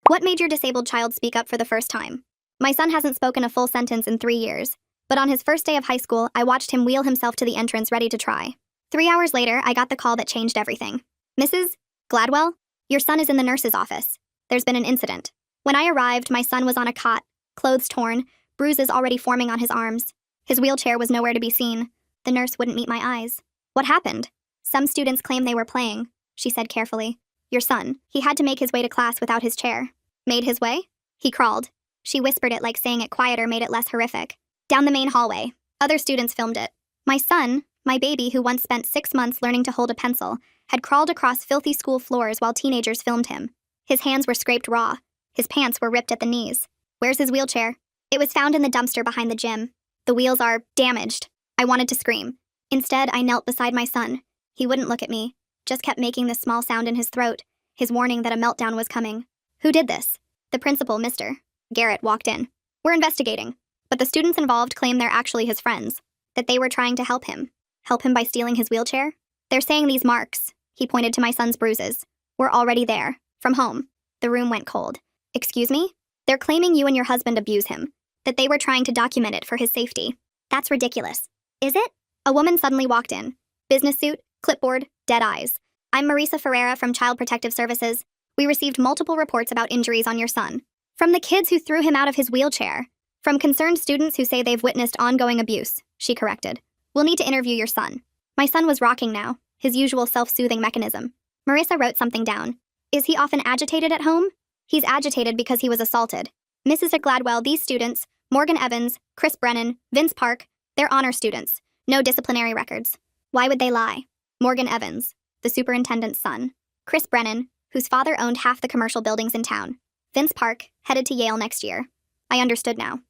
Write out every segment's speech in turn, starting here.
What made your disabled child speak up for the first time? My son hasn't spoken a full sentence in 3 years, but on his first day of high school, I watched him wheel himself to the entrance ready to try. 3 hours later, I got the call that changed everything. Mrs. Gladwell, your son is in the nurse's office. There's been an incident. When I arrived, my son was on a cot, clothes torn, bruises already forming on his arms. His wheelchair was nowhere to be seen. The nurse wouldn't meet my eyes. What happened? Some students claim they were playing, she said carefully. Your son, he had to make his way to class without his chair. Made his way? He crawled. She whispered it like saying it quieter made it less horrific. Down the main hallway. Other students filmed it. My son, my baby who once spent 6 months learning to hold a pencil, had crawled across filthy school floors while teenagers filmed him. His hands were scraped raw. His pants were ripped at the knees. Where's his wheelchair? It was found in the dumpster behind the gym. The wheels are damaged. I wanted to scream. Instead, I knelt beside my son. He wouldn't look at me, just kept making this small sound in his throat, his warning that a meltdown was coming. Who did this? The principal, Mr. Garrett, walked in. We're investigating, but the students involved claim they're actually his friends, that they were trying to help him. Help him by stealing his wheelchair? They're saying these marks, he pointed to my son's bruises, were already there, from home. The room went cold. Excuse me? They're claiming you and your husband abuse him, that they were trying to document it for his safety. That's ridiculous. Is it? A woman suddenly walked in. Business suit, clipboard, dead eyes. I'm Marisa Ferreira from Child Protective Services. We received multiple reports about injuries on your son. From the kids who threw him out of his wheelchair. From concerned students who say they've witnessed ongoing abuse, she corrected. We'll need to interview your son. My son was rocking now, his usual self-soothing mechanism. Marissa wrote something down. Is he often agitated at home? He's agitated because he was assaulted. Mrs. Gladwell, these students, Morgan Evans, Chris Brennan, Vince Park, they're honor students. No disciplinary records. Why would they lie? Morgan Evans, the superintendent's son. Chris Brennan, whose father owned half the commercial buildings in town. Vince Park, headed to Yale next year. I understood now.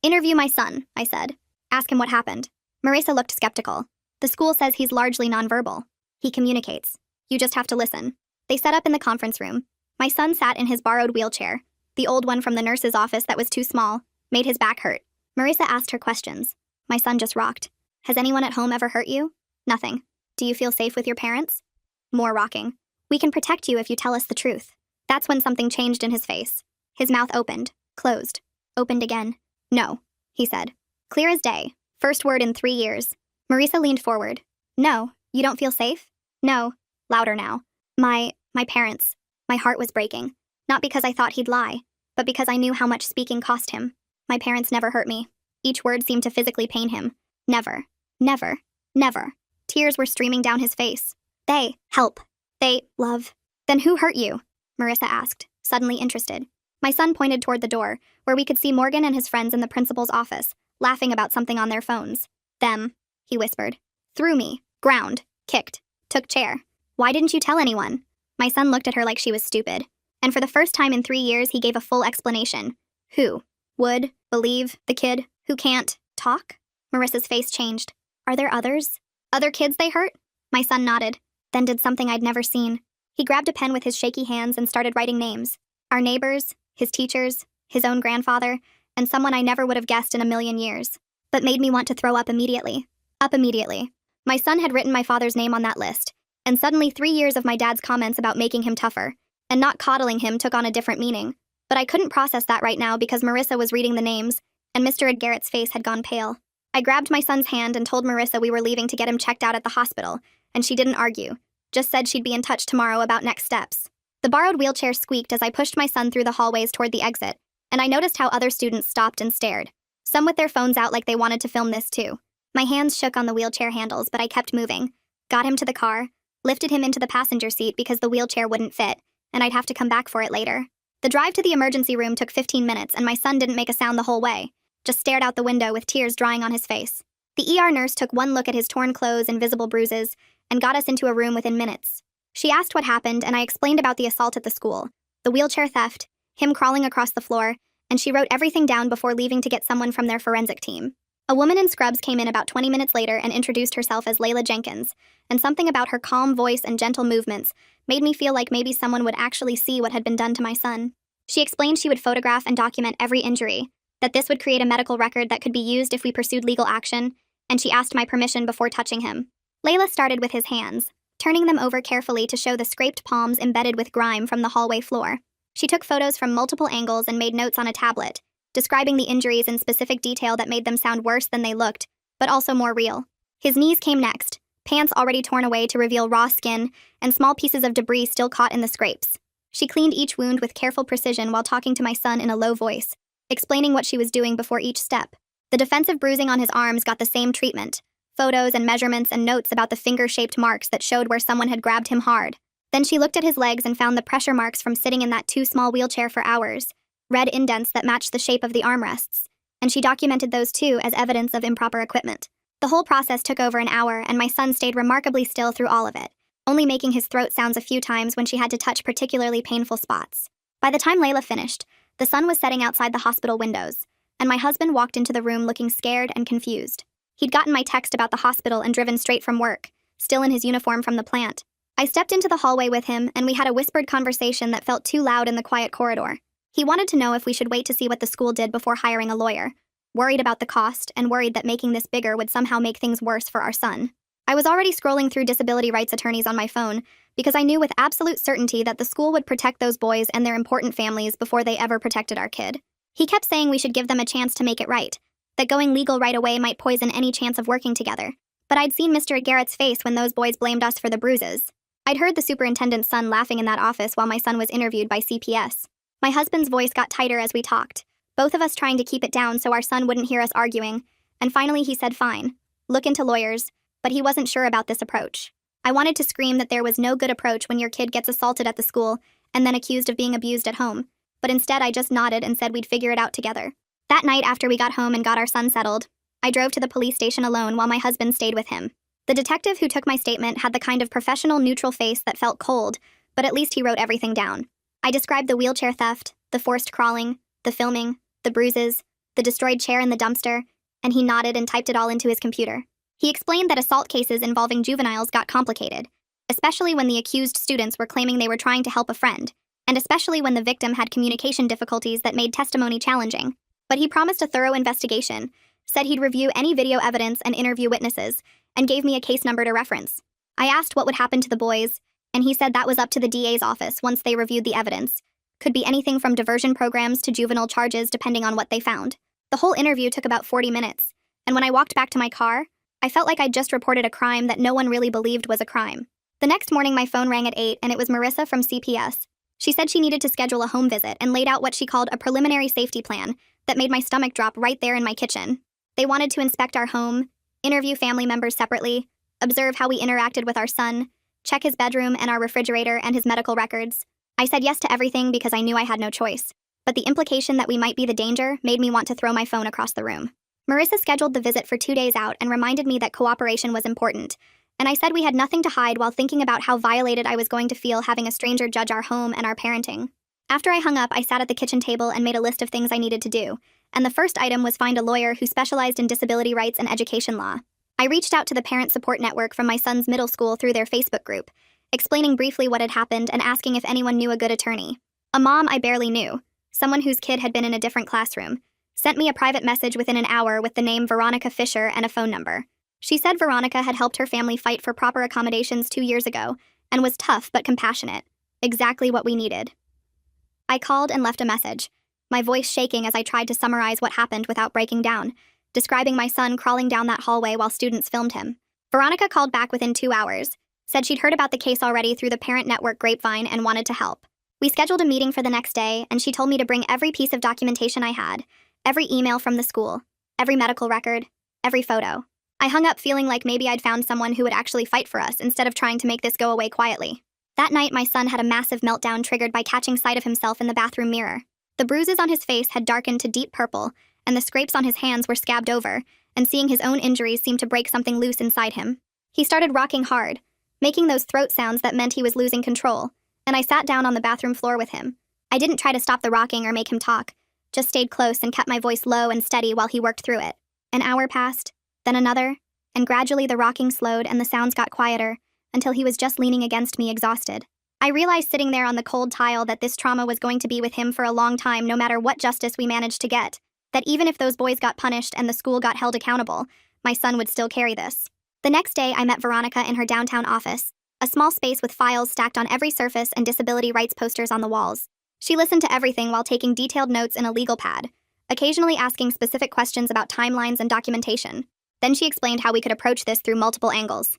Interview my son, I said. Ask him what happened. Marissa looked skeptical. The school says he's largely nonverbal. He communicates. You just have to listen. They set up in the conference room. My son sat in his borrowed wheelchair. The old one from the nurse's office that was too small, made his back hurt. Marissa asked her questions. My son just rocked. Has anyone at home ever hurt you? Nothing. Do you feel safe with your parents? More rocking. We can protect you if you tell us the truth. That's when something changed in his face. His mouth opened, closed, opened again. No, he said. Clear as day. First word in 3 years. Marisa leaned forward. No, you don't feel safe? No. Louder now. My parents. My heart was breaking. Not because I thought he'd lie, but because I knew how much speaking cost him. My parents never hurt me. Each word seemed to physically pain him. Never. Never. Never. Tears were streaming down his face. They help. They love. Then who hurt you? Marissa asked, suddenly interested. My son pointed toward the door, where we could see Morgan and his friends in the principal's office, laughing about something on their phones. Them, he whispered. Threw me, ground, kicked, took chair. Why didn't you tell anyone? My son looked at her like she was stupid. And for the first time in 3 years, he gave a full explanation. Who? Would? Believe? The kid? Who can't? Talk? Marissa's face changed. Are there others? Other kids they hurt? My son nodded. Then did something I'd never seen. He grabbed a pen with his shaky hands and started writing names. Our neighbors, his teachers, his own grandfather, and someone I never would have guessed in a million years. But made me want to throw up immediately. Up immediately. My son had written my father's name on that list, and suddenly 3 years of my dad's comments about making him tougher, and not coddling him took on a different meaning. But I couldn't process that right now because Marissa was reading the names, and Mr. Garrett's face had gone pale. I grabbed my son's hand and told Marissa we were leaving to get him checked out at the hospital, and she didn't argue, just said she'd be in touch tomorrow about next steps. The borrowed wheelchair squeaked as I pushed my son through the hallways toward the exit, and I noticed how other students stopped and stared, some with their phones out like they wanted to film this too. My hands shook on the wheelchair handles, but I kept moving, got him to the car, lifted him into the passenger seat because the wheelchair wouldn't fit, and I'd have to come back for it later. The drive to the emergency room took 15 minutes, and my son didn't make a sound the whole way, just stared out the window with tears drying on his face. The ER nurse took one look at his torn clothes and visible bruises, and got us into a room within minutes. She asked what happened, and I explained about the assault at the school, the wheelchair theft, him crawling across the floor, and she wrote everything down before leaving to get someone from their forensic team. A woman in scrubs came in about 20 minutes later and introduced herself as Layla Jenkins, and something about her calm voice and gentle movements made me feel like maybe someone would actually see what had been done to my son. She explained she would photograph and document every injury, that this would create a medical record that could be used if we pursued legal action, and she asked my permission before touching him. Layla started with his hands, turning them over carefully to show the scraped palms embedded with grime from the hallway floor. She took photos from multiple angles and made notes on a tablet, describing the injuries in specific detail that made them sound worse than they looked, but also more real. His knees came next, pants already torn away to reveal raw skin, and small pieces of debris still caught in the scrapes. She cleaned each wound with careful precision while talking to my son in a low voice, explaining what she was doing before each step. The defensive bruising on his arms got the same treatment, photos and measurements and notes about the finger-shaped marks that showed where someone had grabbed him hard. Then she looked at his legs and found the pressure marks from sitting in that too-small wheelchair for hours, red indents that matched the shape of the armrests, and she documented those too as evidence of improper equipment. The whole process took over an hour, and my son stayed remarkably still through all of it, only making his throat sounds a few times when she had to touch particularly painful spots. By the time Layla finished, the sun was setting outside the hospital windows, and my husband walked into the room looking scared and confused. He'd gotten my text about the hospital and driven straight from work, still in his uniform from the plant. I stepped into the hallway with him, and we had a whispered conversation that felt too loud in the quiet corridor. He wanted to know if we should wait to see what the school did before hiring a lawyer, worried about the cost and worried that making this bigger would somehow make things worse for our son. I was already scrolling through disability rights attorneys on my phone because I knew with absolute certainty that the school would protect those boys and their important families before they ever protected our kid. He kept saying we should give them a chance to make it right, that going legal right away might poison any chance of working together. But I'd seen Mr. Garrett's face when those boys blamed us for the bruises. I'd heard the superintendent's son laughing in that office while my son was interviewed by CPS. My husband's voice got tighter as we talked, both of us trying to keep it down so our son wouldn't hear us arguing, and finally he said fine, look into lawyers, but he wasn't sure about this approach. I wanted to scream that there was no good approach when your kid gets assaulted at the school and then accused of being abused at home, but instead I just nodded and said we'd figure it out together. That night after we got home and got our son settled, I drove to the police station alone while my husband stayed with him. The detective who took my statement had the kind of professional neutral face that felt cold, but at least he wrote everything down. I described the wheelchair theft, the forced crawling, the filming, the bruises, the destroyed chair in the dumpster, and he nodded and typed it all into his computer. He explained that assault cases involving juveniles got complicated, especially when the accused students were claiming they were trying to help a friend, and especially when the victim had communication difficulties that made testimony challenging. But he promised a thorough investigation, said he'd review any video evidence and interview witnesses, and gave me a case number to reference. I asked what would happen to the boys, and he said that was up to the DA's office once they reviewed the evidence. Could be anything from diversion programs to juvenile charges depending on what they found. The whole interview took about 40 minutes, and when I walked back to my car, I felt like I'd just reported a crime that no one really believed was a crime. The next morning my phone rang at 8 and it was Marissa from CPS. She said she needed to schedule a home visit and laid out what she called a preliminary safety plan that made my stomach drop right there in my kitchen. They wanted to inspect our home, interview family members separately, observe how we interacted with our son, check his bedroom and our refrigerator and his medical records. I said yes to everything because I knew I had no choice, but the implication that we might be the danger made me want to throw my phone across the room. Marissa scheduled the visit for 2 days out and reminded me that cooperation was important, and I said we had nothing to hide while thinking about how violated I was going to feel having a stranger judge our home and our parenting. After I hung up, I sat at the kitchen table and made a list of things I needed to do, and the first item was find a lawyer who specialized in disability rights and education law. I reached out to the parent support network from my son's middle school through their Facebook group, explaining briefly what had happened and asking if anyone knew a good attorney. A mom I barely knew, someone whose kid had been in a different classroom, sent me a private message within an hour with the name Veronica Fisher and a phone number. She said Veronica had helped her family fight for proper accommodations 2 years ago and was tough but compassionate, exactly what we needed. I called and left a message, my voice shaking as I tried to summarize what happened without breaking down, describing my son crawling down that hallway while students filmed him. Veronica called back within 2 hours, said she'd heard about the case already through the parent network grapevine and wanted to help. We scheduled a meeting for the next day, and she told me to bring every piece of documentation I had, every email from the school, every medical record, every photo. I hung up feeling like maybe I'd found someone who would actually fight for us instead of trying to make this go away quietly. That night, my son had a massive meltdown triggered by catching sight of himself in the bathroom mirror. The bruises on his face had darkened to deep purple, and the scrapes on his hands were scabbed over, and seeing his own injuries seemed to break something loose inside him. He started rocking hard, making those throat sounds that meant he was losing control, and I sat down on the bathroom floor with him. I didn't try to stop the rocking or make him talk, just stayed close and kept my voice low and steady while he worked through it. An hour passed, then another, and gradually the rocking slowed and the sounds got quieter, until he was just leaning against me exhausted. I realized sitting there on the cold tile that this trauma was going to be with him for a long time no matter what justice we managed to get, that even if those boys got punished and the school got held accountable, my son would still carry this. The next day, I met Veronica in her downtown office, a small space with files stacked on every surface and disability rights posters on the walls. She listened to everything while taking detailed notes in a legal pad, occasionally asking specific questions about timelines and documentation. Then she explained how we could approach this through multiple angles.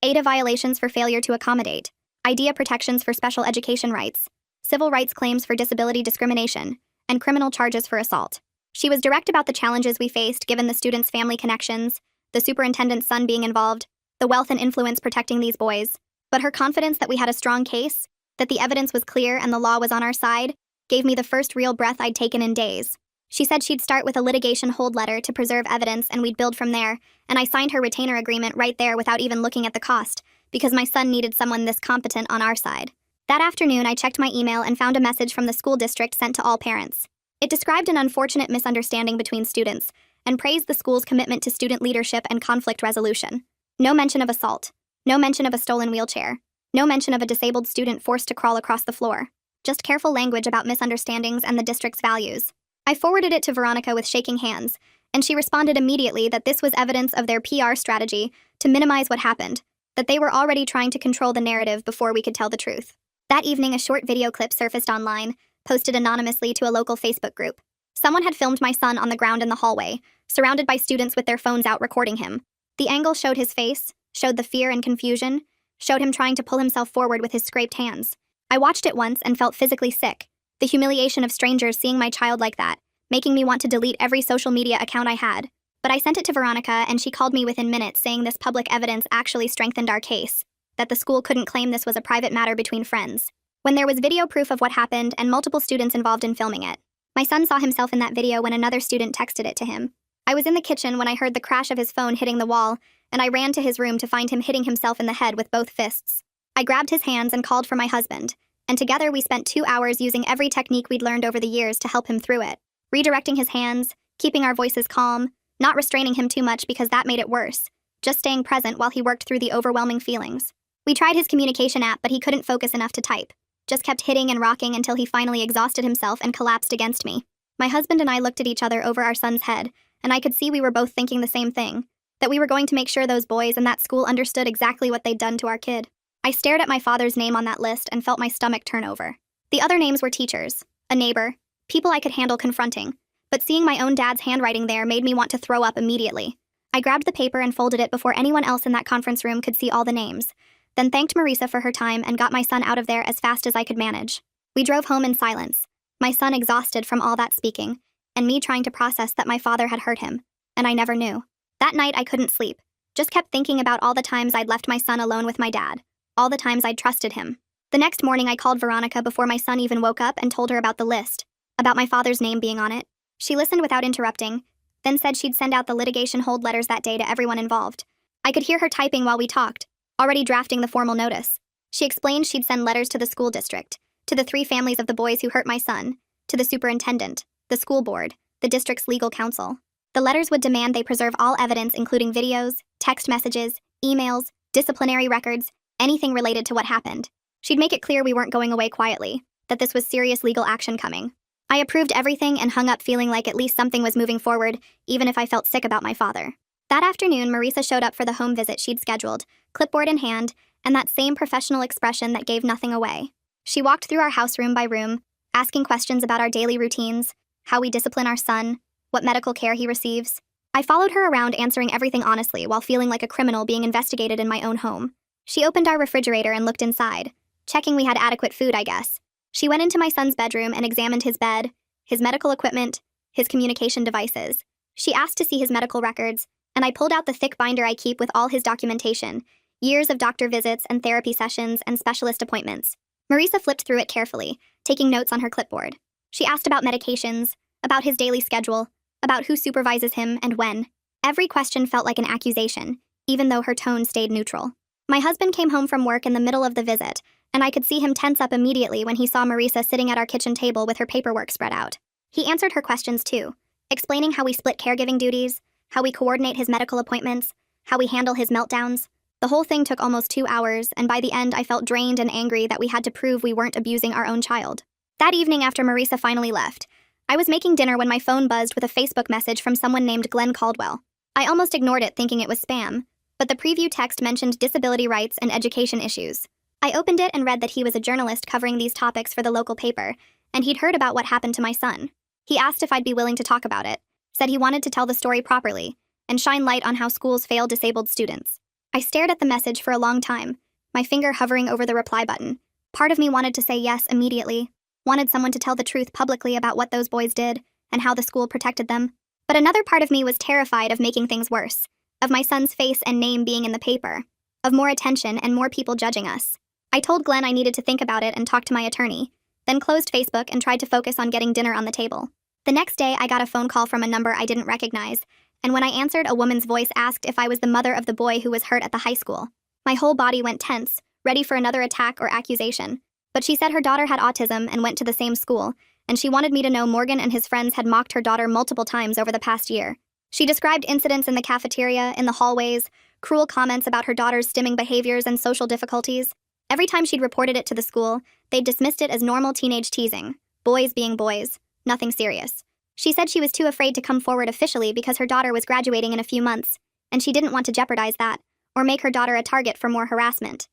ADA violations for failure to accommodate, IDEA protections for special education rights, civil rights claims for disability discrimination, and criminal charges for assault. She was direct about the challenges we faced given the students' family connections, the superintendent's son being involved, the wealth and influence protecting these boys. But her confidence that we had a strong case, that the evidence was clear and the law was on our side, gave me the first real breath I'd taken in days. She said she'd start with a litigation hold letter to preserve evidence and we'd build from there, and I signed her retainer agreement right there without even looking at the cost, because my son needed someone this competent on our side. That afternoon, I checked my email and found a message from the school district sent to all parents. It described an unfortunate misunderstanding between students and praised the school's commitment to student leadership and conflict resolution. No mention of assault. No mention of a stolen wheelchair. No mention of a disabled student forced to crawl across the floor. Just careful language about misunderstandings and the district's values. I forwarded it to Veronica with shaking hands, and she responded immediately that this was evidence of their PR strategy to minimize what happened, that they were already trying to control the narrative before we could tell the truth. That evening, a short video clip surfaced online, posted anonymously to a local Facebook group. Someone had filmed my son on the ground in the hallway, surrounded by students with their phones out recording him. The angle showed his face, showed the fear and confusion, showed him trying to pull himself forward with his scraped hands. I watched it once and felt physically sick. The humiliation of strangers seeing my child like that, making me want to delete every social media account I had. But I sent it to Veronica and she called me within minutes saying this public evidence actually strengthened our case, that the school couldn't claim this was a private matter between friends, when there was video proof of what happened and multiple students involved in filming it. My son saw himself in that video when another student texted it to him. I was in the kitchen when I heard the crash of his phone hitting the wall, and I ran to his room to find him hitting himself in the head with both fists. I grabbed his hands and called for my husband, and together we spent 2 hours using every technique we'd learned over the years to help him through it. Redirecting his hands, keeping our voices calm, not restraining him too much because that made it worse, just staying present while he worked through the overwhelming feelings. We tried his communication app, but he couldn't focus enough to type. Just kept hitting and rocking until he finally exhausted himself and collapsed against me. My husband and I looked at each other over our son's head, and I could see we were both thinking the same thing, that we were going to make sure those boys and that school understood exactly what they'd done to our kid. I stared at my father's name on that list and felt my stomach turn over. The other names were teachers, a neighbor, people I could handle confronting, but seeing my own dad's handwriting there made me want to throw up immediately. I grabbed the paper and folded it before anyone else in that conference room could see all the names, then thanked Marisa for her time and got my son out of there as fast as I could manage. We drove home in silence, my son exhausted from all that speaking, and me trying to process that my father had hurt him, and I never knew. That night I couldn't sleep, just kept thinking about all the times I'd left my son alone with my dad, all the times I'd trusted him. The next morning I called Veronica before my son even woke up and told her about the list, about my father's name being on it. She listened without interrupting, then said she'd send out the litigation hold letters that day to everyone involved. I could hear her typing while we talked, already drafting the formal notice. She explained she'd send letters to the school district, to the 3 families of the boys who hurt my son, to the superintendent, the school board, the district's legal counsel. The letters would demand they preserve all evidence including videos, text messages, emails, disciplinary records, anything related to what happened. She'd make it clear we weren't going away quietly, that this was serious legal action coming. I approved everything and hung up feeling like at least something was moving forward, even if I felt sick about my father. That afternoon, Marisa showed up for the home visit she'd scheduled, clipboard in hand, and that same professional expression that gave nothing away. She walked through our house room by room, asking questions about our daily routines, how we discipline our son, what medical care he receives. I followed her around answering everything honestly while feeling like a criminal being investigated in my own home. She opened our refrigerator and looked inside, checking we had adequate food, I guess. She went into my son's bedroom and examined his bed, his medical equipment, his communication devices. She asked to see his medical records, and I pulled out the thick binder I keep with all his documentation, years of doctor visits and therapy sessions and specialist appointments. Marisa flipped through it carefully, taking notes on her clipboard. She asked about medications, about his daily schedule, about who supervises him and when. Every question felt like an accusation, even though her tone stayed neutral. My husband came home from work in the middle of the visit, and I could see him tense up immediately when he saw Marisa sitting at our kitchen table with her paperwork spread out. He answered her questions too, explaining how we split caregiving duties, how we coordinate his medical appointments, how we handle his meltdowns. The whole thing took almost 2 hours, and by the end I felt drained and angry that we had to prove we weren't abusing our own child. That evening after Marisa finally left, I was making dinner when my phone buzzed with a Facebook message from someone named Glenn Caldwell. I almost ignored it thinking it was spam, but the preview text mentioned disability rights and education issues. I opened it and read that he was a journalist covering these topics for the local paper, and he'd heard about what happened to my son. He asked if I'd be willing to talk about it, said he wanted to tell the story properly, and shine light on how schools fail disabled students. I stared at the message for a long time, my finger hovering over the reply button. Part of me wanted to say yes immediately, wanted someone to tell the truth publicly about what those boys did and how the school protected them. But another part of me was terrified of making things worse, of my son's face and name being in the paper, of more attention and more people judging us. I told Glenn I needed to think about it and talk to my attorney, then closed Facebook and tried to focus on getting dinner on the table. The next day, I got a phone call from a number I didn't recognize, and when I answered, a woman's voice asked if I was the mother of the boy who was hurt at the high school. My whole body went tense, ready for another attack or accusation. But she said her daughter had autism and went to the same school, and she wanted me to know Morgan and his friends had mocked her daughter multiple times over the past year. She described incidents in the cafeteria, in the hallways, cruel comments about her daughter's stimming behaviors and social difficulties. Every time she'd reported it to the school, they'd dismissed it as normal teenage teasing, boys being boys, nothing serious. She said she was too afraid to come forward officially because her daughter was graduating in a few months, and she didn't want to jeopardize that, or make her daughter a target for more harassment.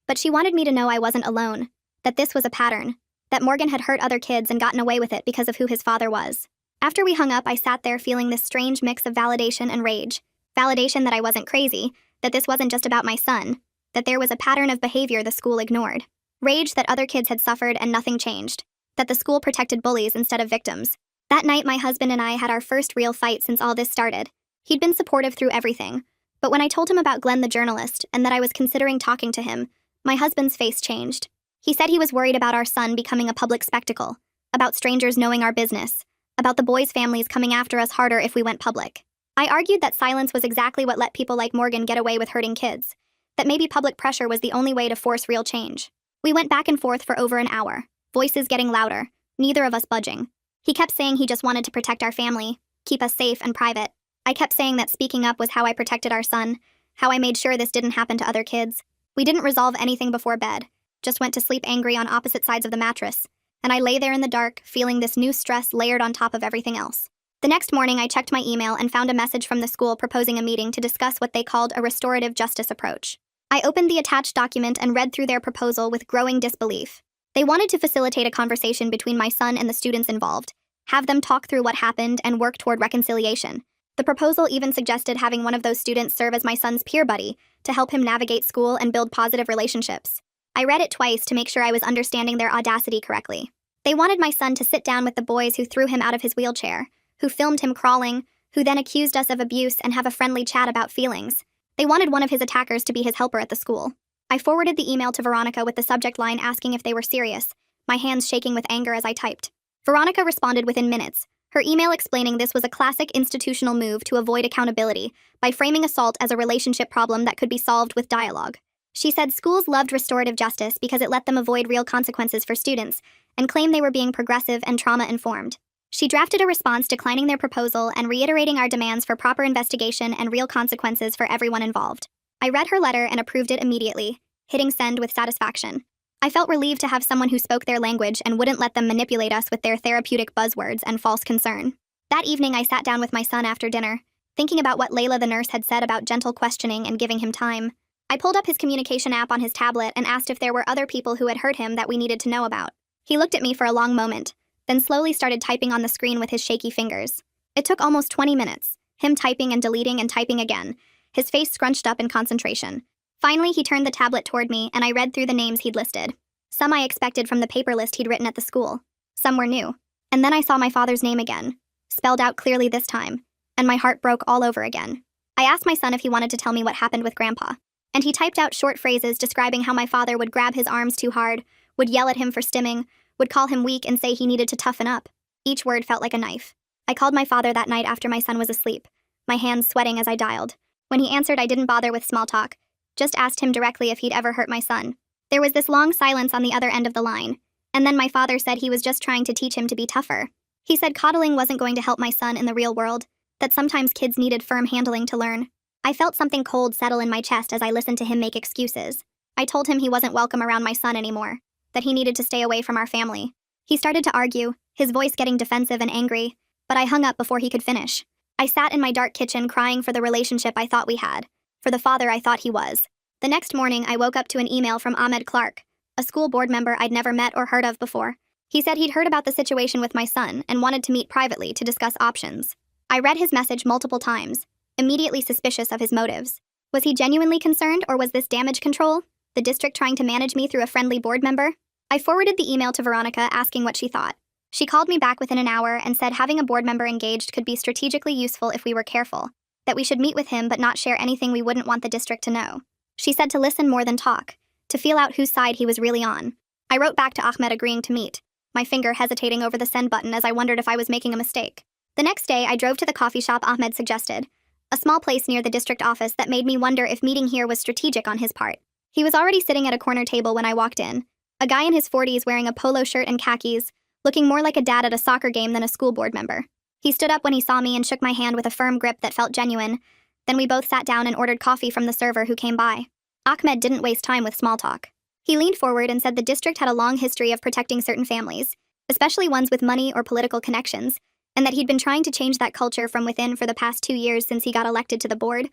But she wanted me to know I wasn't alone, that this was a pattern, that Morgan had hurt other kids and gotten away with it because of who his father was. After we hung up, I sat there feeling this strange mix of validation and rage. Validation that I wasn't crazy, that this wasn't just about my son, that there was a pattern of behavior the school ignored. Rage that other kids had suffered and nothing changed, that the school protected bullies instead of victims. That night, my husband and I had our first real fight since all this started. He'd been supportive through everything, but when I told him about Glenn the journalist and that I was considering talking to him, my husband's face changed. He said he was worried about our son becoming a public spectacle, about strangers knowing our business, about the boys' families coming after us harder if we went public. I argued that silence was exactly what let people like Morgan get away with hurting kids, that maybe public pressure was the only way to force real change. We went back and forth for over an hour, voices getting louder, neither of us budging. He kept saying he just wanted to protect our family, keep us safe and private. I kept saying that speaking up was how I protected our son, how I made sure this didn't happen to other kids. We didn't resolve anything before bed, just went to sleep angry on opposite sides of the mattress, and I lay there in the dark, feeling this new stress layered on top of everything else. The next morning, I checked my email and found a message from the school proposing a meeting to discuss what they called a restorative justice approach. I opened the attached document and read through their proposal with growing disbelief. They wanted to facilitate a conversation between my son and the students involved, have them talk through what happened and work toward reconciliation. The proposal even suggested having one of those students serve as my son's peer buddy to help him navigate school and build positive relationships. I read it twice to make sure I was understanding their audacity correctly. They wanted my son to sit down with the boys who threw him out of his wheelchair, who filmed him crawling, who then accused us of abuse and have a friendly chat about feelings. They wanted one of his attackers to be his helper at the school. I forwarded the email to Veronica with the subject line asking if they were serious, my hands shaking with anger as I typed. Veronica responded within minutes, her email explaining this was a classic institutional move to avoid accountability by framing assault as a relationship problem that could be solved with dialogue. She said schools loved restorative justice because it let them avoid real consequences for students and claimed they were being progressive and trauma-informed. She drafted a response declining their proposal and reiterating our demands for proper investigation and real consequences for everyone involved. I read her letter and approved it immediately, hitting send with satisfaction. I felt relieved to have someone who spoke their language and wouldn't let them manipulate us with their therapeutic buzzwords and false concern. That evening, I sat down with my son after dinner, thinking about what Layla the nurse had said about gentle questioning and giving him time. I pulled up his communication app on his tablet and asked if there were other people who had hurt him that we needed to know about. He looked at me for a long moment, then slowly started typing on the screen with his shaky fingers. It took almost 20 minutes, him typing and deleting and typing again, his face scrunched up in concentration. Finally, he turned the tablet toward me, and I read through the names he'd listed. Some I expected from the paper list he'd written at the school. Some were new. And then I saw my father's name again, spelled out clearly this time, and my heart broke all over again. I asked my son if he wanted to tell me what happened with Grandpa, and he typed out short phrases describing how my father would grab his arms too hard, would yell at him for stimming, would call him weak and say he needed to toughen up. Each word felt like a knife. I called my father that night after my son was asleep, my hands sweating as I dialed. When he answered, I didn't bother with small talk, just asked him directly if he'd ever hurt my son. There was this long silence on the other end of the line, and then my father said he was just trying to teach him to be tougher. He said coddling wasn't going to help my son in the real world, that sometimes kids needed firm handling to learn. I felt something cold settle in my chest as I listened to him make excuses. I told him he wasn't welcome around my son anymore, that he needed to stay away from our family. He started to argue, his voice getting defensive and angry, but I hung up before he could finish. I sat in my dark kitchen crying for the relationship I thought we had, for the father I thought he was. The next morning, I woke up to an email from Ahmed Clark, a school board member I'd never met or heard of before. He said he'd heard about the situation with my son and wanted to meet privately to discuss options. I read his message multiple times, immediately suspicious of his motives. Was he genuinely concerned, or was this damage control? The district trying to manage me through a friendly board member? I forwarded the email to Veronica asking what she thought. She called me back within an hour and said having a board member engaged could be strategically useful if we were careful, that we should meet with him but not share anything we wouldn't want the district to know. She said to listen more than talk, to feel out whose side he was really on. I wrote back to Ahmed agreeing to meet, my finger hesitating over the send button as I wondered if I was making a mistake. The next day, I drove to the coffee shop Ahmed suggested, a small place near the district office that made me wonder if meeting here was strategic on his part. He was already sitting at a corner table when I walked in, a guy in his 40s wearing a polo shirt and khakis, looking more like a dad at a soccer game than a school board member. He stood up when he saw me and shook my hand with a firm grip that felt genuine. Then we both sat down and ordered coffee from the server who came by. Ahmed didn't waste time with small talk. He leaned forward and said the district had a long history of protecting certain families, especially ones with money or political connections, and that he'd been trying to change that culture from within for the past 2 years since he got elected to the board.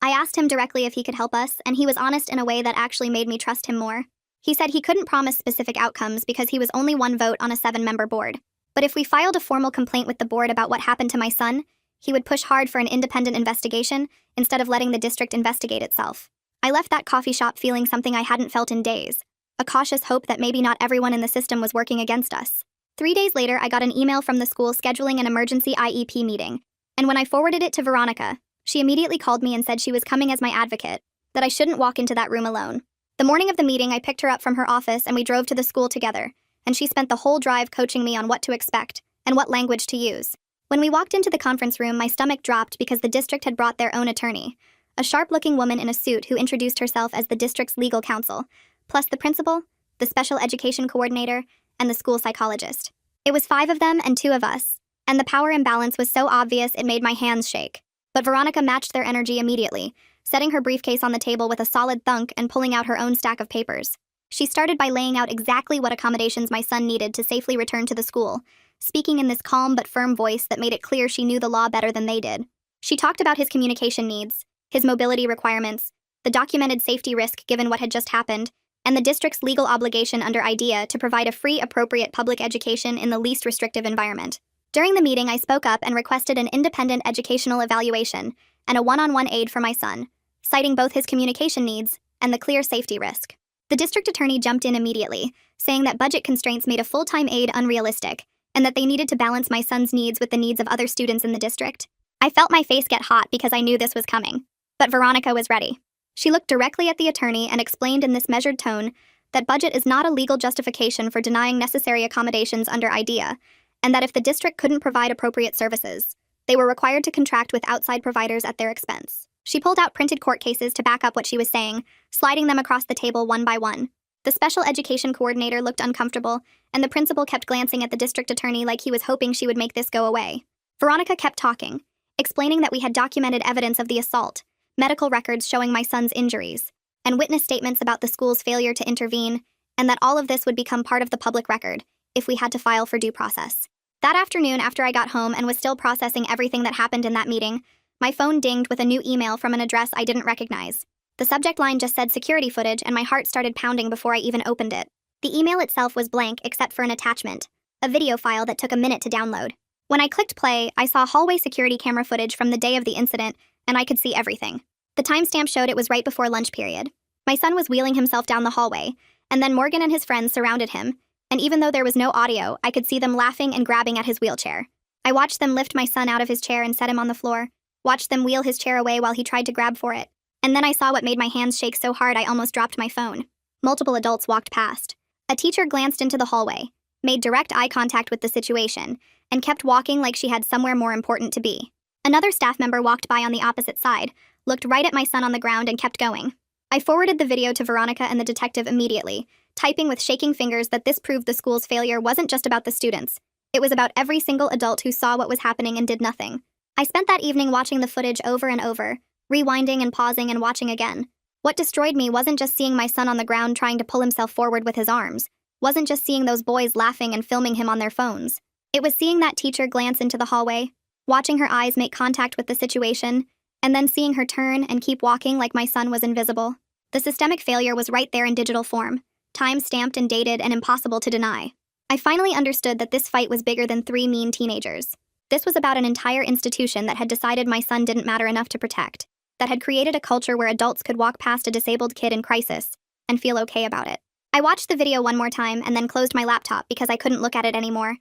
I asked him directly if he could help us, and he was honest in a way that actually made me trust him more. He said he couldn't promise specific outcomes because he was only one vote on a 7-member board. But if we filed a formal complaint with the board about what happened to my son, he would push hard for an independent investigation instead of letting the district investigate itself. I left that coffee shop feeling something I hadn't felt in days, a cautious hope that maybe not everyone in the system was working against us. 3 days later, I got an email from the school scheduling an emergency IEP meeting, and when I forwarded it to Veronica, she immediately called me and said she was coming as my advocate, that I shouldn't walk into that room alone. The morning of the meeting, I picked her up from her office and we drove to the school together, and she spent the whole drive coaching me on what to expect and what language to use. When we walked into the conference room, my stomach dropped because the district had brought their own attorney, a sharp-looking woman in a suit who introduced herself as the district's legal counsel, plus the principal, the special education coordinator, and the school psychologist. It was 5 of them and 2 of us, and the power imbalance was so obvious it made my hands shake. But Veronica matched their energy immediately, setting her briefcase on the table with a solid thunk and pulling out her own stack of papers. She started by laying out exactly what accommodations my son needed to safely return to the school, speaking in this calm but firm voice that made it clear she knew the law better than they did. She talked about his communication needs, his mobility requirements, the documented safety risk given what had just happened, and the district's legal obligation under IDEA to provide a free, appropriate public education in the least restrictive environment. During the meeting, I spoke up and requested an independent educational evaluation and a one-on-one aid for my son, citing both his communication needs and the clear safety risk. The district attorney jumped in immediately, saying that budget constraints made a full-time aid unrealistic and that they needed to balance my son's needs with the needs of other students in the district. I felt my face get hot because I knew this was coming. But Veronica was ready. She looked directly at the attorney and explained in this measured tone that budget is not a legal justification for denying necessary accommodations under IDEA, and that if the district couldn't provide appropriate services, they were required to contract with outside providers at their expense. She pulled out printed court cases to back up what she was saying, sliding them across the table one by one. The special education coordinator looked uncomfortable, and the principal kept glancing at the district attorney like he was hoping she would make this go away. Veronica kept talking, explaining that we had documented evidence of the assault, medical records showing my son's injuries, and witness statements about the school's failure to intervene, and that all of this would become part of the public record if we had to file for due process. That afternoon, after I got home and was still processing everything that happened in that meeting, my phone dinged with a new email from an address I didn't recognize. The subject line just said security footage, and my heart started pounding before I even opened it. The email itself was blank except for an attachment, a video file that took a minute to download. When I clicked play, I saw hallway security camera footage from the day of the incident, and I could see everything. The timestamp showed it was right before lunch period. My son was wheeling himself down the hallway, and then Morgan and his friends surrounded him, and even though there was no audio, I could see them laughing and grabbing at his wheelchair. I watched them lift my son out of his chair and set him on the floor, watched them wheel his chair away while he tried to grab for it, and then I saw what made my hands shake so hard I almost dropped my phone. Multiple adults walked past. A teacher glanced into the hallway, made direct eye contact with the situation, and kept walking like she had somewhere more important to be. Another staff member walked by on the opposite side, looked right at my son on the ground, and kept going. I forwarded the video to Veronica and the detective immediately, typing with shaking fingers that this proved the school's failure wasn't just about the students. It was about every single adult who saw what was happening and did nothing. I spent that evening watching the footage over and over, rewinding and pausing and watching again. What destroyed me wasn't just seeing my son on the ground trying to pull himself forward with his arms, wasn't just seeing those boys laughing and filming him on their phones. It was seeing that teacher glance into the hallway, watching her eyes make contact with the situation, and then seeing her turn and keep walking like my son was invisible. The systemic failure was right there in digital form, time-stamped and dated and impossible to deny. I finally understood that this fight was bigger than 3 mean teenagers. This was about an entire institution that had decided my son didn't matter enough to protect, that had created a culture where adults could walk past a disabled kid in crisis and feel okay about it. I watched the video one more time and then closed my laptop because I couldn't look at it anymore,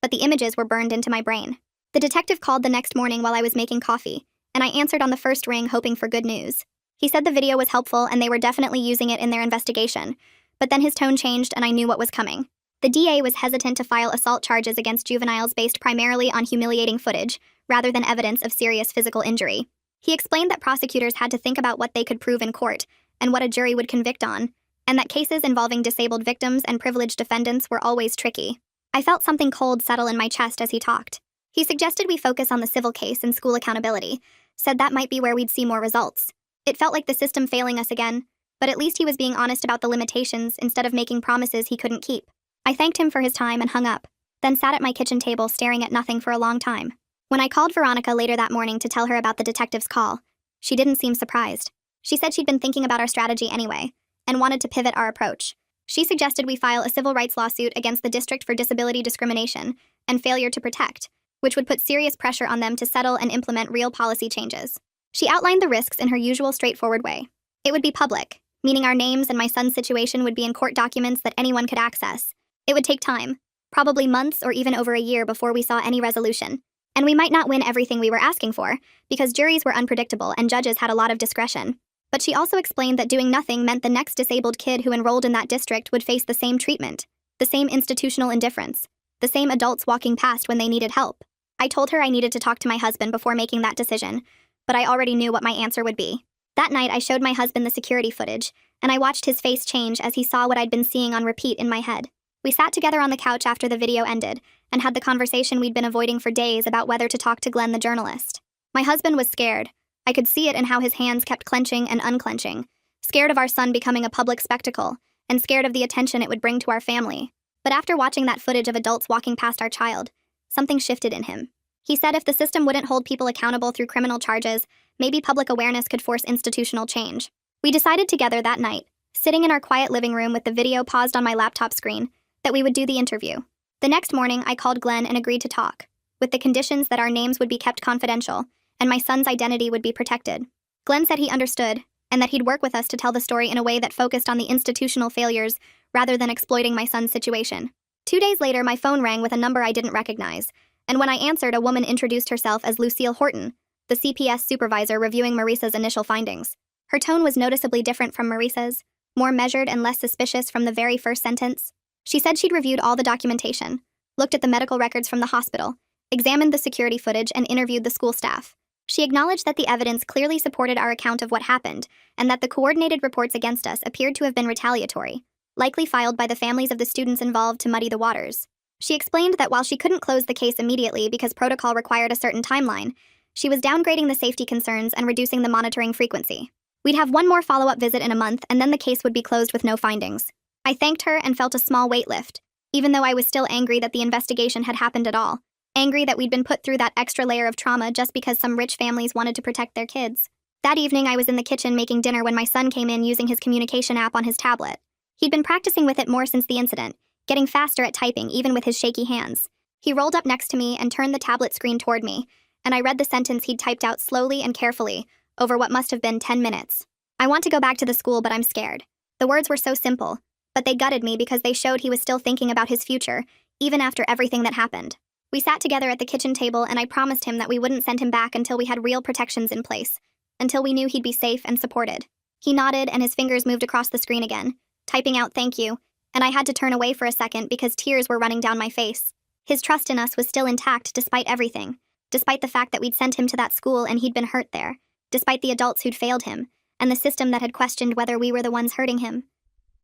but the images were burned into my brain. The detective called the next morning while I was making coffee, and I answered on the first ring hoping for good news. He said the video was helpful and they were definitely using it in their investigation, but then his tone changed and I knew what was coming. The DA was hesitant to file assault charges against juveniles based primarily on humiliating footage, rather than evidence of serious physical injury. He explained that prosecutors had to think about what they could prove in court, and what a jury would convict on, and that cases involving disabled victims and privileged defendants were always tricky. I felt something cold settle in my chest as he talked. He suggested we focus on the civil case and school accountability, said that might be where we'd see more results. It felt like the system failing us again, but at least he was being honest about the limitations instead of making promises he couldn't keep. I thanked him for his time and hung up, then sat at my kitchen table staring at nothing for a long time. When I called Veronica later that morning to tell her about the detective's call, she didn't seem surprised. She said she'd been thinking about our strategy anyway, and wanted to pivot our approach. She suggested we file a civil rights lawsuit against the district for disability discrimination and failure to protect, which would put serious pressure on them to settle and implement real policy changes. She outlined the risks in her usual straightforward way. It would be public, meaning our names and my son's situation would be in court documents that anyone could access. It would take time, probably months or even over a year before we saw any resolution. And we might not win everything we were asking for, because juries were unpredictable and judges had a lot of discretion. But she also explained that doing nothing meant the next disabled kid who enrolled in that district would face the same treatment, the same institutional indifference, the same adults walking past when they needed help. I told her I needed to talk to my husband before making that decision, but I already knew what my answer would be. That night, I showed my husband the security footage, and I watched his face change as he saw what I'd been seeing on repeat in my head. We sat together on the couch after the video ended, and had the conversation we'd been avoiding for days about whether to talk to Glenn the journalist. My husband was scared. I could see it in how his hands kept clenching and unclenching, scared of our son becoming a public spectacle, and scared of the attention it would bring to our family. But after watching that footage of adults walking past our child, something shifted in him. He said if the system wouldn't hold people accountable through criminal charges, maybe public awareness could force institutional change. We decided together that night, sitting in our quiet living room with the video paused on my laptop screen, that we would do the interview. The next morning, I called Glenn and agreed to talk, with the conditions that our names would be kept confidential, and my son's identity would be protected. Glenn said he understood, and that he'd work with us to tell the story in a way that focused on the institutional failures rather than exploiting my son's situation. 2 days later, my phone rang with a number I didn't recognize, and when I answered, a woman introduced herself as Lucille Horton, the CPS supervisor reviewing Marissa's initial findings. Her tone was noticeably different from Marissa's, more measured and less suspicious from the very first sentence. She said she'd reviewed all the documentation, looked at the medical records from the hospital, examined the security footage, and interviewed the school staff. She acknowledged that the evidence clearly supported our account of what happened, and that the coordinated reports against us appeared to have been retaliatory, likely filed by the families of the students involved to muddy the waters. She explained that while she couldn't close the case immediately because protocol required a certain timeline, she was downgrading the safety concerns and reducing the monitoring frequency. We'd have one more follow-up visit in a month, and then the case would be closed with no findings. I thanked her and felt a small weight lift, even though I was still angry that the investigation had happened at all. Angry that we'd been put through that extra layer of trauma just because some rich families wanted to protect their kids. That evening, I was in the kitchen making dinner when my son came in using his communication app on his tablet. He'd been practicing with it more since the incident, getting faster at typing even with his shaky hands. He rolled up next to me and turned the tablet screen toward me, and I read the sentence he'd typed out slowly and carefully, over what must have been 10 minutes. I want to go back to the school, but I'm scared. The words were so simple, but they gutted me because they showed he was still thinking about his future, even after everything that happened. We sat together at the kitchen table, and I promised him that we wouldn't send him back until we had real protections in place, until we knew he'd be safe and supported. He nodded, and his fingers moved across the screen again, typing out "thank you," and I had to turn away for a second because tears were running down my face. His trust in us was still intact despite everything, despite the fact that we'd sent him to that school and he'd been hurt there, despite the adults who'd failed him, and the system that had questioned whether we were the ones hurting him.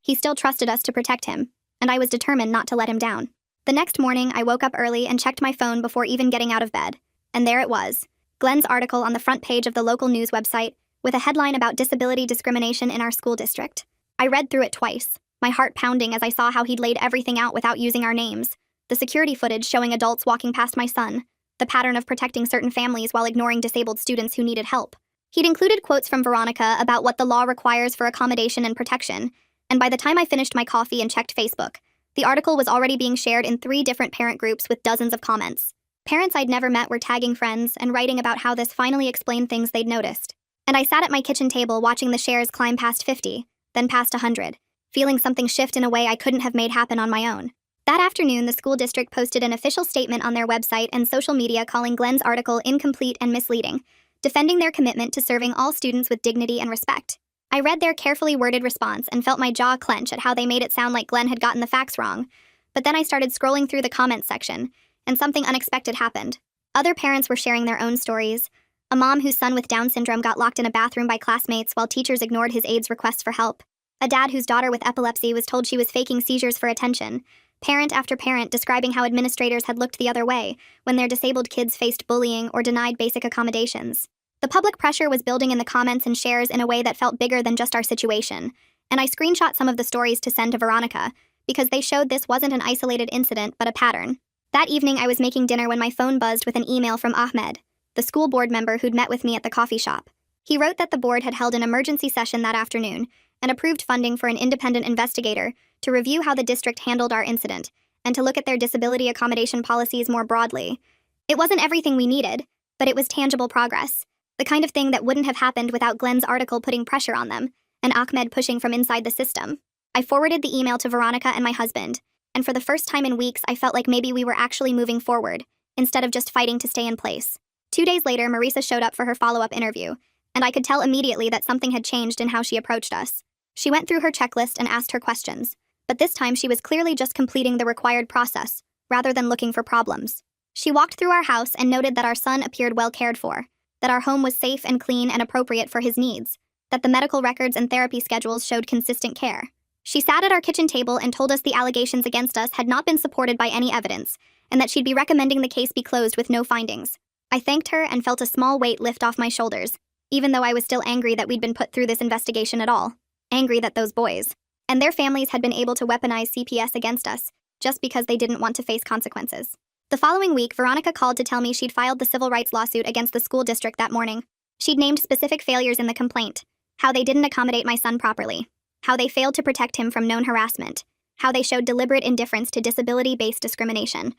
He still trusted us to protect him, and I was determined not to let him down. The next morning, I woke up early and checked my phone before even getting out of bed, and there it was, Glenn's article on the front page of the local news website, with a headline about disability discrimination in our school district. I read through it twice, my heart pounding as I saw how he'd laid everything out without using our names, the security footage showing adults walking past my son, the pattern of protecting certain families while ignoring disabled students who needed help. He'd included quotes from Veronica about what the law requires for accommodation and protection, and by the time I finished my coffee and checked Facebook, The article was already being shared in 3 different parent groups with dozens of comments. Parents I'd never met were tagging friends and writing about how this finally explained things they'd noticed. And I sat at my kitchen table watching the shares climb past 50, then past 100, feeling something shift in a way I couldn't have made happen on my own. That afternoon, the school district posted an official statement on their website and social media calling Glenn's article incomplete and misleading, defending their commitment to serving all students with dignity and respect. I read their carefully worded response and felt my jaw clench at how they made it sound like Glenn had gotten the facts wrong. But then I started scrolling through the comments section, and something unexpected happened. Other parents were sharing their own stories. A mom whose son with Down syndrome got locked in a bathroom by classmates while teachers ignored his aide's requests for help. A dad whose daughter with epilepsy was told she was faking seizures for attention. Parent after parent describing how administrators had looked the other way when their disabled kids faced bullying or denied basic accommodations. The public pressure was building in the comments and shares in a way that felt bigger than just our situation, and I screenshot some of the stories to send to Veronica, because they showed this wasn't an isolated incident but a pattern. That evening I was making dinner when my phone buzzed with an email from Ahmed, the school board member who'd met with me at the coffee shop. He wrote that the board had held an emergency session that afternoon and approved funding for an independent investigator to review how the district handled our incident and to look at their disability accommodation policies more broadly. It wasn't everything we needed, but it was tangible progress. The kind of thing that wouldn't have happened without Glenn's article putting pressure on them, and Ahmed pushing from inside the system. I forwarded the email to Veronica and my husband, and for the first time in weeks I felt like maybe we were actually moving forward, instead of just fighting to stay in place. 2 days later, Marisa showed up for her follow-up interview, and I could tell immediately that something had changed in how she approached us. She went through her checklist and asked her questions, but this time she was clearly just completing the required process, rather than looking for problems. She walked through our house and noted that our son appeared well cared for, that our home was safe and clean and appropriate for his needs, that the medical records and therapy schedules showed consistent care. She sat at our kitchen table and told us the allegations against us had not been supported by any evidence, and that she'd be recommending the case be closed with no findings. I thanked her and felt a small weight lift off my shoulders, even though I was still angry that we'd been put through this investigation at all. Angry that those boys and their families had been able to weaponize CPS against us, just because they didn't want to face consequences. The following week, Veronica called to tell me she'd filed the civil rights lawsuit against the school district that morning. She'd named specific failures in the complaint, how they didn't accommodate my son properly, how they failed to protect him from known harassment, how they showed deliberate indifference to disability-based discrimination.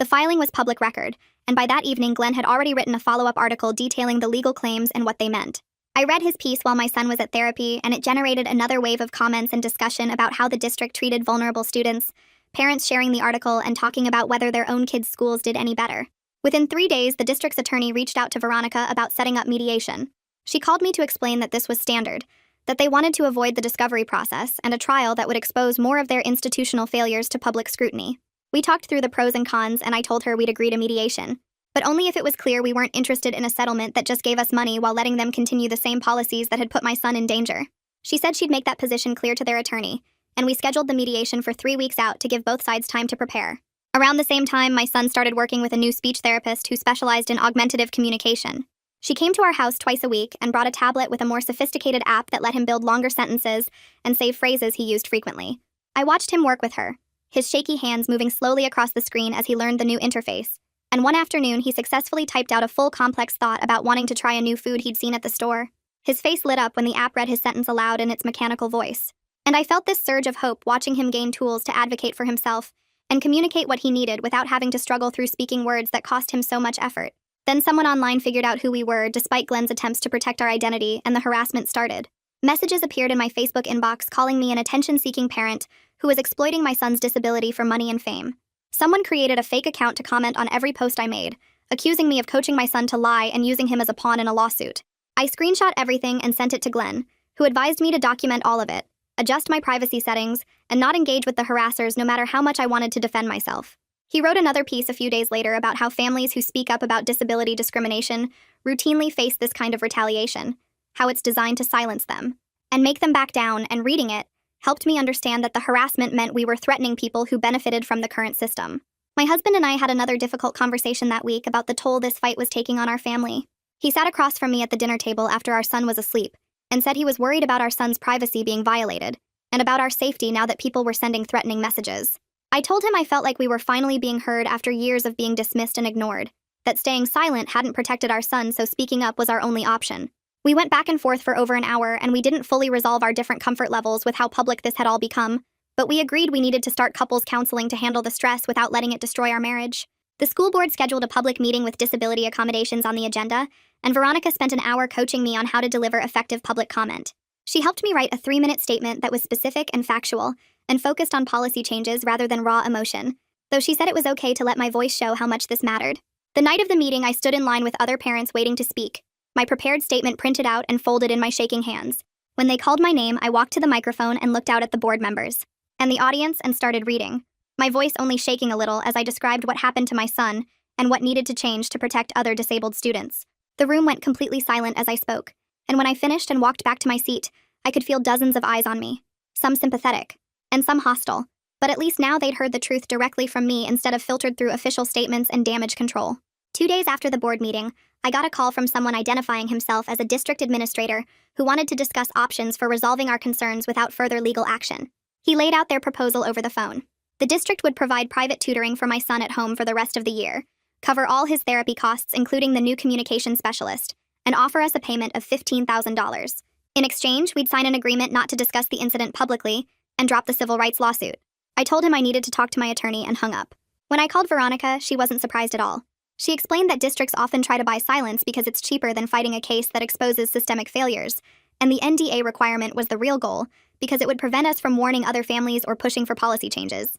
The filing was public record, and by that evening Glenn had already written a follow-up article detailing the legal claims and what they meant. I read his piece while my son was at therapy, and it generated another wave of comments and discussion about how the district treated vulnerable students, parents sharing the article and talking about whether their own kids' schools did any better. Within 3 days, the district's attorney reached out to Veronica about setting up mediation. She called me to explain that this was standard, that they wanted to avoid the discovery process and a trial that would expose more of their institutional failures to public scrutiny. We talked through the pros and cons, and I told her we'd agree to mediation, but only if it was clear we weren't interested in a settlement that just gave us money while letting them continue the same policies that had put my son in danger. She said she'd make that position clear to their attorney, and we scheduled the mediation for 3 weeks out to give both sides time to prepare. Around the same time, my son started working with a new speech therapist who specialized in augmentative communication. She came to our house twice a week and brought a tablet with a more sophisticated app that let him build longer sentences and save phrases he used frequently. I watched him work with her, his shaky hands moving slowly across the screen as he learned the new interface. And one afternoon, he successfully typed out a full complex thought about wanting to try a new food he'd seen at the store. His face lit up when the app read his sentence aloud in its mechanical voice. And I felt this surge of hope watching him gain tools to advocate for himself and communicate what he needed without having to struggle through speaking words that cost him so much effort. Then someone online figured out who we were, despite Glenn's attempts to protect our identity, and the harassment started. Messages appeared in my Facebook inbox calling me an attention-seeking parent who was exploiting my son's disability for money and fame. Someone created a fake account to comment on every post I made, accusing me of coaching my son to lie and using him as a pawn in a lawsuit. I screenshot everything and sent it to Glenn, who advised me to document all of it, adjust my privacy settings, and not engage with the harassers no matter how much I wanted to defend myself. He wrote another piece a few days later about how families who speak up about disability discrimination routinely face this kind of retaliation, how it's designed to silence them and make them back down, and reading it helped me understand that the harassment meant we were threatening people who benefited from the current system. My husband and I had another difficult conversation that week about the toll this fight was taking on our family. He sat across from me at the dinner table after our son was asleep and said he was worried about our son's privacy being violated and about our safety now that people were sending threatening messages. I told him I felt like we were finally being heard after years of being dismissed and ignored, that staying silent hadn't protected our son, so speaking up was our only option. We went back and forth for over an hour, and we didn't fully resolve our different comfort levels with how public this had all become, but we agreed we needed to start couples counseling to handle the stress without letting it destroy our marriage. The school board scheduled a public meeting with disability accommodations on the agenda, and Veronica spent an hour coaching me on how to deliver effective public comment. She helped me write a 3-minute statement that was specific and factual, and focused on policy changes rather than raw emotion, though she said it was okay to let my voice show how much this mattered. The night of the meeting, I stood in line with other parents waiting to speak, my prepared statement printed out and folded in my shaking hands. When they called my name, I walked to the microphone and looked out at the board members and the audience and started reading, my voice only shaking a little as I described what happened to my son and what needed to change to protect other disabled students. The room went completely silent as I spoke, and when I finished and walked back to my seat, I could feel dozens of eyes on me, some sympathetic, and some hostile, but at least now they'd heard the truth directly from me instead of filtered through official statements and damage control. 2 days after the board meeting, I got a call from someone identifying himself as a district administrator who wanted to discuss options for resolving our concerns without further legal action. He laid out their proposal over the phone. The district would provide private tutoring for my son at home for the rest of the year, cover all his therapy costs including the new communication specialist, and offer us a payment of $15,000. In exchange, we'd sign an agreement not to discuss the incident publicly and drop the civil rights lawsuit. I told him I needed to talk to my attorney and hung up. When I called Veronica, she wasn't surprised at all. She explained that districts often try to buy silence because it's cheaper than fighting a case that exposes systemic failures, and the NDA requirement was the real goal because it would prevent us from warning other families or pushing for policy changes.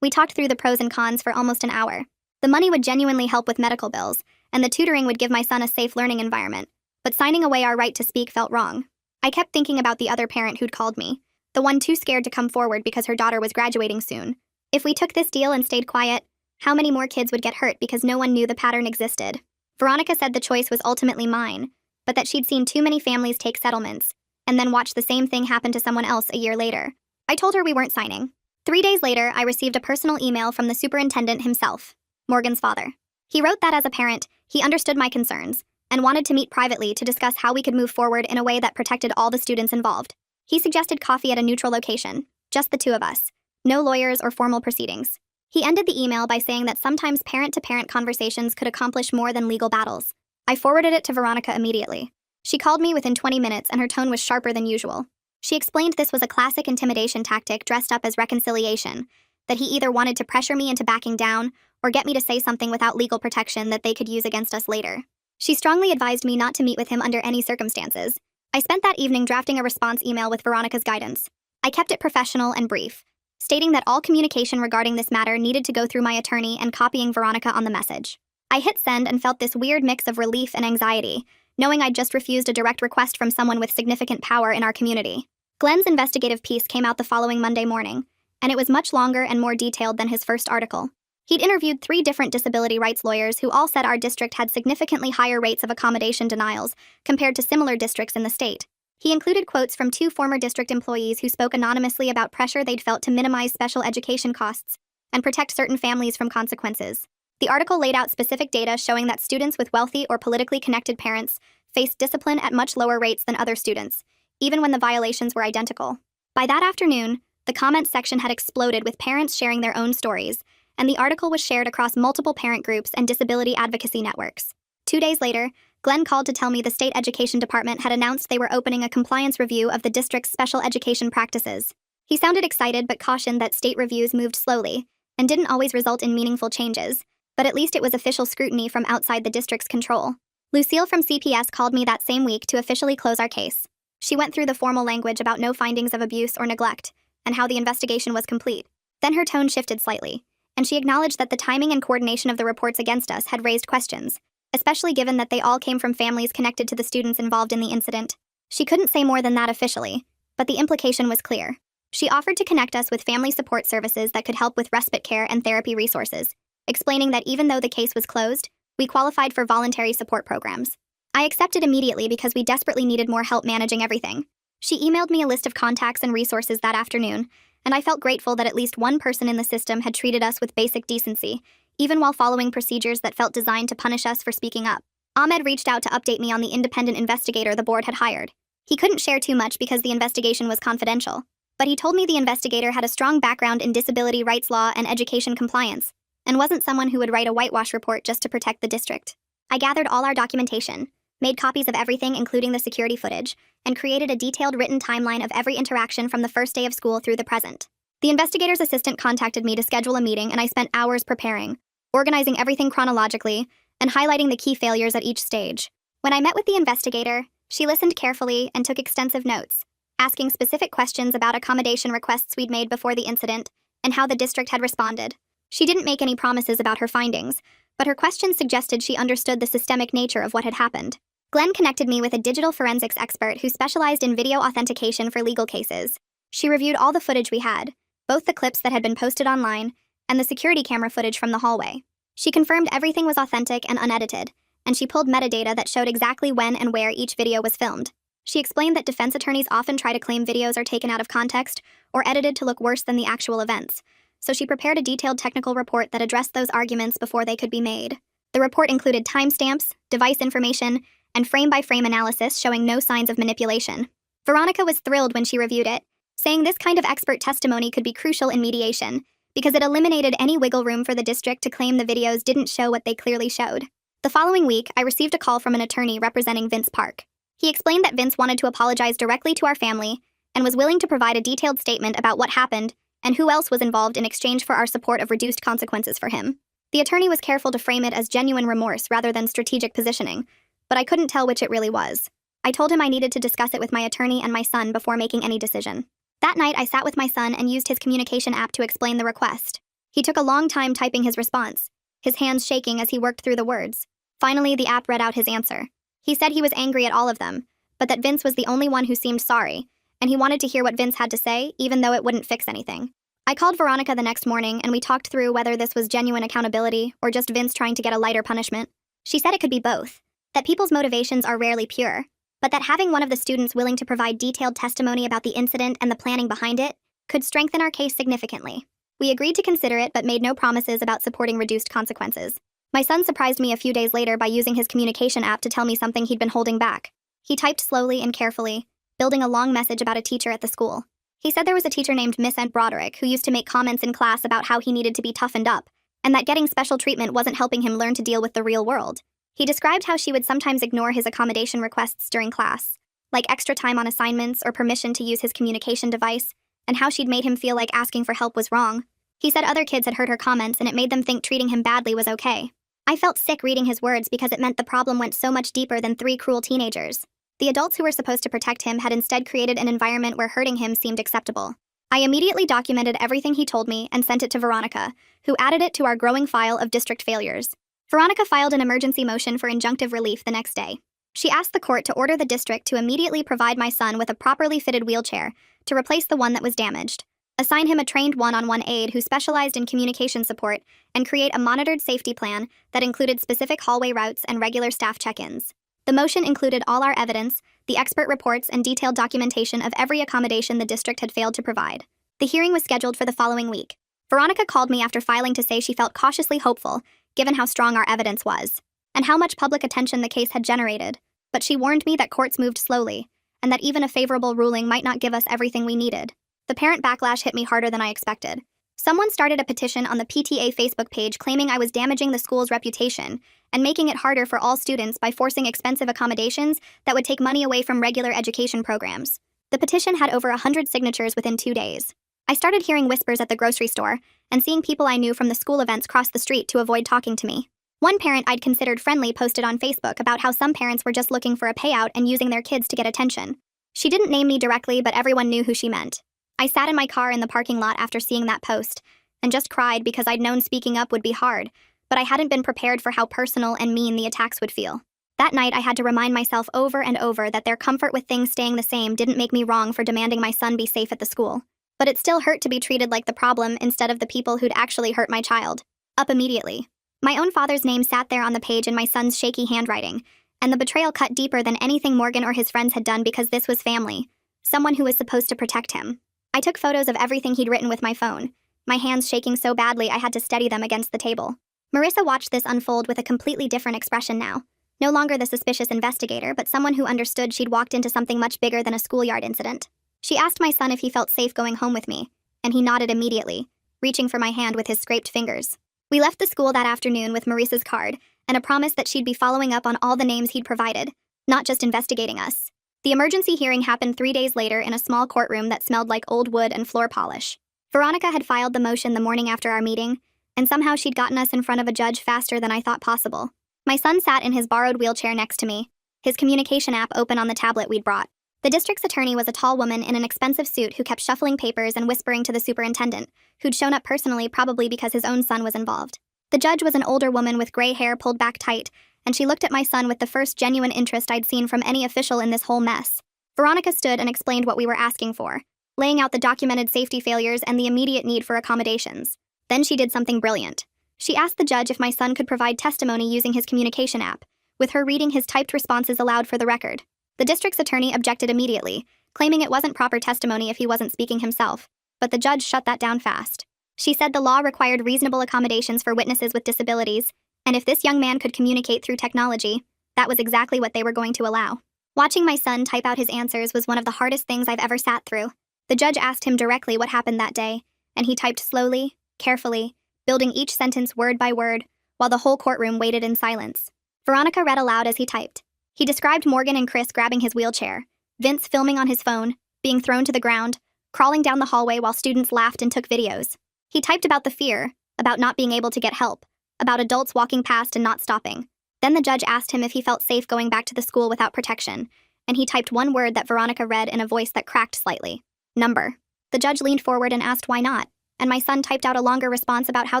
We talked through the pros and cons for almost an hour. The money would genuinely help with medical bills, and the tutoring would give my son a safe learning environment, but signing away our right to speak felt wrong. I kept thinking about the other parent who'd called me, the one too scared to come forward because her daughter was graduating soon. If we took this deal and stayed quiet, how many more kids would get hurt because no one knew the pattern existed? Veronica said the choice was ultimately mine, but that she'd seen too many families take settlements, and then watch the same thing happen to someone else a year later. I told her we weren't signing. 3 days later, I received a personal email from the superintendent himself, Morgan's father. He wrote that as a parent, he understood my concerns, and wanted to meet privately to discuss how we could move forward in a way that protected all the students involved. He suggested coffee at a neutral location, just the two of us, no lawyers or formal proceedings. He ended the email by saying that sometimes parent-to-parent conversations could accomplish more than legal battles. I forwarded it to Veronica immediately. She called me within 20 minutes and her tone was sharper than usual. She explained this was a classic intimidation tactic dressed up as reconciliation, that he either wanted to pressure me into backing down or get me to say something without legal protection that they could use against us later. She strongly advised me not to meet with him under any circumstances. I spent that evening drafting a response email with Veronica's guidance. I kept it professional and brief, stating that all communication regarding this matter needed to go through my attorney and copying Veronica on the message. I hit send and felt this weird mix of relief and anxiety, knowing I'd just refused a direct request from someone with significant power in our community. Glenn's investigative piece came out the following Monday morning, and it was much longer and more detailed than his first article. He'd interviewed 3 different disability rights lawyers who all said our district had significantly higher rates of accommodation denials compared to similar districts in the state. He included quotes from 2 former district employees who spoke anonymously about pressure they'd felt to minimize special education costs and protect certain families from consequences. The article laid out specific data showing that students with wealthy or politically connected parents faced discipline at much lower rates than other students, even when the violations were identical. By that afternoon, the comments section had exploded with parents sharing their own stories, and the article was shared across multiple parent groups and disability advocacy networks. 2 days later, Glenn called to tell me the state education department had announced they were opening a compliance review of the district's special education practices. He sounded excited but cautioned that state reviews moved slowly and didn't always result in meaningful changes, but at least it was official scrutiny from outside the district's control. Lucille from CPS called me that same week to officially close our case. She went through the formal language about no findings of abuse or neglect and how the investigation was complete. Then her tone shifted slightly, and she acknowledged that the timing and coordination of the reports against us had raised questions, especially given that they all came from families connected to the students involved in the incident. She couldn't say more than that officially, but the implication was clear. She offered to connect us with family support services that could help with respite care and therapy resources, explaining that even though the case was closed, we qualified for voluntary support programs. I accepted immediately because we desperately needed more help managing everything. She emailed me a list of contacts and resources that afternoon, and I felt grateful that at least one person in the system had treated us with basic decency, even while following procedures that felt designed to punish us for speaking up. Ahmed reached out to update me on the independent investigator the board had hired. He couldn't share too much because the investigation was confidential, but he told me the investigator had a strong background in disability rights law and education compliance, and wasn't someone who would write a whitewash report just to protect the district. I gathered all our documentation, made copies of everything including the security footage, and created a detailed written timeline of every interaction from the first day of school through the present. The investigator's assistant contacted me to schedule a meeting, and I spent hours preparing, organizing everything chronologically, and highlighting the key failures at each stage. When I met with the investigator, she listened carefully and took extensive notes, asking specific questions about accommodation requests we'd made before the incident and how the district had responded. She didn't make any promises about her findings, but her questions suggested she understood the systemic nature of what had happened. Glenn connected me with a digital forensics expert who specialized in video authentication for legal cases. She reviewed all the footage we had, both the clips that had been posted online and the security camera footage from the hallway. She confirmed everything was authentic and unedited, and she pulled metadata that showed exactly when and where each video was filmed. She explained that defense attorneys often try to claim videos are taken out of context or edited to look worse than the actual events, so she prepared a detailed technical report that addressed those arguments before they could be made. The report included timestamps, device information, and frame-by-frame analysis showing no signs of manipulation. Veronica was thrilled when she reviewed it, saying this kind of expert testimony could be crucial in mediation because it eliminated any wiggle room for the district to claim the videos didn't show what they clearly showed. The following week, I received a call from an attorney representing Vince Park. He explained that Vince wanted to apologize directly to our family and was willing to provide a detailed statement about what happened and who else was involved in exchange for our support of reduced consequences for him. The attorney was careful to frame it as genuine remorse rather than strategic positioning, but I couldn't tell which it really was. I told him I needed to discuss it with my attorney and my son before making any decision. That night, I sat with my son and used his communication app to explain the request. He took a long time typing his response, his hands shaking as he worked through the words. Finally, the app read out his answer. He said he was angry at all of them, but that Vince was the only one who seemed sorry, and he wanted to hear what Vince had to say, even though it wouldn't fix anything. I called Veronica the next morning, and we talked through whether this was genuine accountability or just Vince trying to get a lighter punishment. She said it could be both, that people's motivations are rarely pure, but that having one of the students willing to provide detailed testimony about the incident and the planning behind it could strengthen our case significantly. We agreed to consider it but made no promises about supporting reduced consequences. My son surprised me a few days later by using his communication app to tell me something he'd been holding back. He typed slowly and carefully, building a long message about a teacher at the school. He said there was a teacher named Miss Ed Broderick who used to make comments in class about how he needed to be toughened up, and that getting special treatment wasn't helping him learn to deal with the real world. He described how she would sometimes ignore his accommodation requests during class, like extra time on assignments or permission to use his communication device, and how she'd made him feel like asking for help was wrong. He said other kids had heard her comments and it made them think treating him badly was okay. I felt sick reading his words because it meant the problem went so much deeper than 3 cruel teenagers. The adults who were supposed to protect him had instead created an environment where hurting him seemed acceptable. I immediately documented everything he told me and sent it to Veronica, who added it to our growing file of district failures. Veronica filed an emergency motion for injunctive relief the next day. She asked the court to order the district to immediately provide my son with a properly fitted wheelchair to replace the one that was damaged, assign him a trained one-on-one aide who specialized in communication support, and create a monitored safety plan that included specific hallway routes and regular staff check-ins. The motion included all our evidence, the expert reports, and detailed documentation of every accommodation the district had failed to provide. The hearing was scheduled for the following week. Veronica called me after filing to say she felt cautiously hopeful, given how strong our evidence was, and how much public attention the case had generated, but she warned me that courts moved slowly, and that even a favorable ruling might not give us everything we needed. The parent backlash hit me harder than I expected. Someone started a petition on the PTA Facebook page claiming I was damaging the school's reputation and making it harder for all students by forcing expensive accommodations that would take money away from regular education programs. The petition had over 100 signatures within 2 days. I started hearing whispers at the grocery store and seeing people I knew from the school events cross the street to avoid talking to me. One parent I'd considered friendly posted on Facebook about how some parents were just looking for a payout and using their kids to get attention. She didn't name me directly, but everyone knew who she meant. I sat in my car in the parking lot after seeing that post and just cried because I'd known speaking up would be hard, but I hadn't been prepared for how personal and mean the attacks would feel. That night, I had to remind myself over and over that their comfort with things staying the same didn't make me wrong for demanding my son be safe at the school. But it still hurt to be treated like the problem instead of the people who'd actually hurt my child. Up immediately. My own father's name sat there on the page in my son's shaky handwriting, and the betrayal cut deeper than anything Morgan or his friends had done because this was family, someone who was supposed to protect him. I took photos of everything he'd written with my phone, my hands shaking so badly I had to steady them against the table. Marissa watched this unfold with a completely different expression now. No longer the suspicious investigator, but someone who understood she'd walked into something much bigger than a schoolyard incident. She asked my son if he felt safe going home with me, and he nodded immediately, reaching for my hand with his scraped fingers. We left the school that afternoon with Marissa's card and a promise that she'd be following up on all the names he'd provided, not just investigating us. The emergency hearing happened 3 days later in a small courtroom that smelled like old wood and floor polish. Veronica had filed the motion the morning after our meeting, and somehow she'd gotten us in front of a judge faster than I thought possible. My son sat in his borrowed wheelchair next to me, his communication app open on the tablet we'd brought. The district's attorney was a tall woman in an expensive suit who kept shuffling papers and whispering to the superintendent, who'd shown up personally probably because his own son was involved. The judge was an older woman with gray hair pulled back tight, and she looked at my son with the first genuine interest I'd seen from any official in this whole mess. Veronica stood and explained what we were asking for, laying out the documented safety failures and the immediate need for accommodations. Then she did something brilliant. She asked the judge if my son could provide testimony using his communication app, with her reading his typed responses aloud for the record. The district's attorney objected immediately, claiming it wasn't proper testimony if he wasn't speaking himself, but the judge shut that down fast. She said the law required reasonable accommodations for witnesses with disabilities, and if this young man could communicate through technology, that was exactly what they were going to allow. Watching my son type out his answers was one of the hardest things I've ever sat through. The judge asked him directly what happened that day, and he typed slowly, carefully, building each sentence word by word, while the whole courtroom waited in silence. Veronica read aloud as he typed. He described Morgan and Chris grabbing his wheelchair, Vince filming on his phone, being thrown to the ground, crawling down the hallway while students laughed and took videos. He typed about the fear, about not being able to get help, about adults walking past and not stopping. Then the judge asked him if he felt safe going back to the school without protection, and he typed one word that Veronica read in a voice that cracked slightly. Number. The judge leaned forward and asked why not, and my son typed out a longer response about how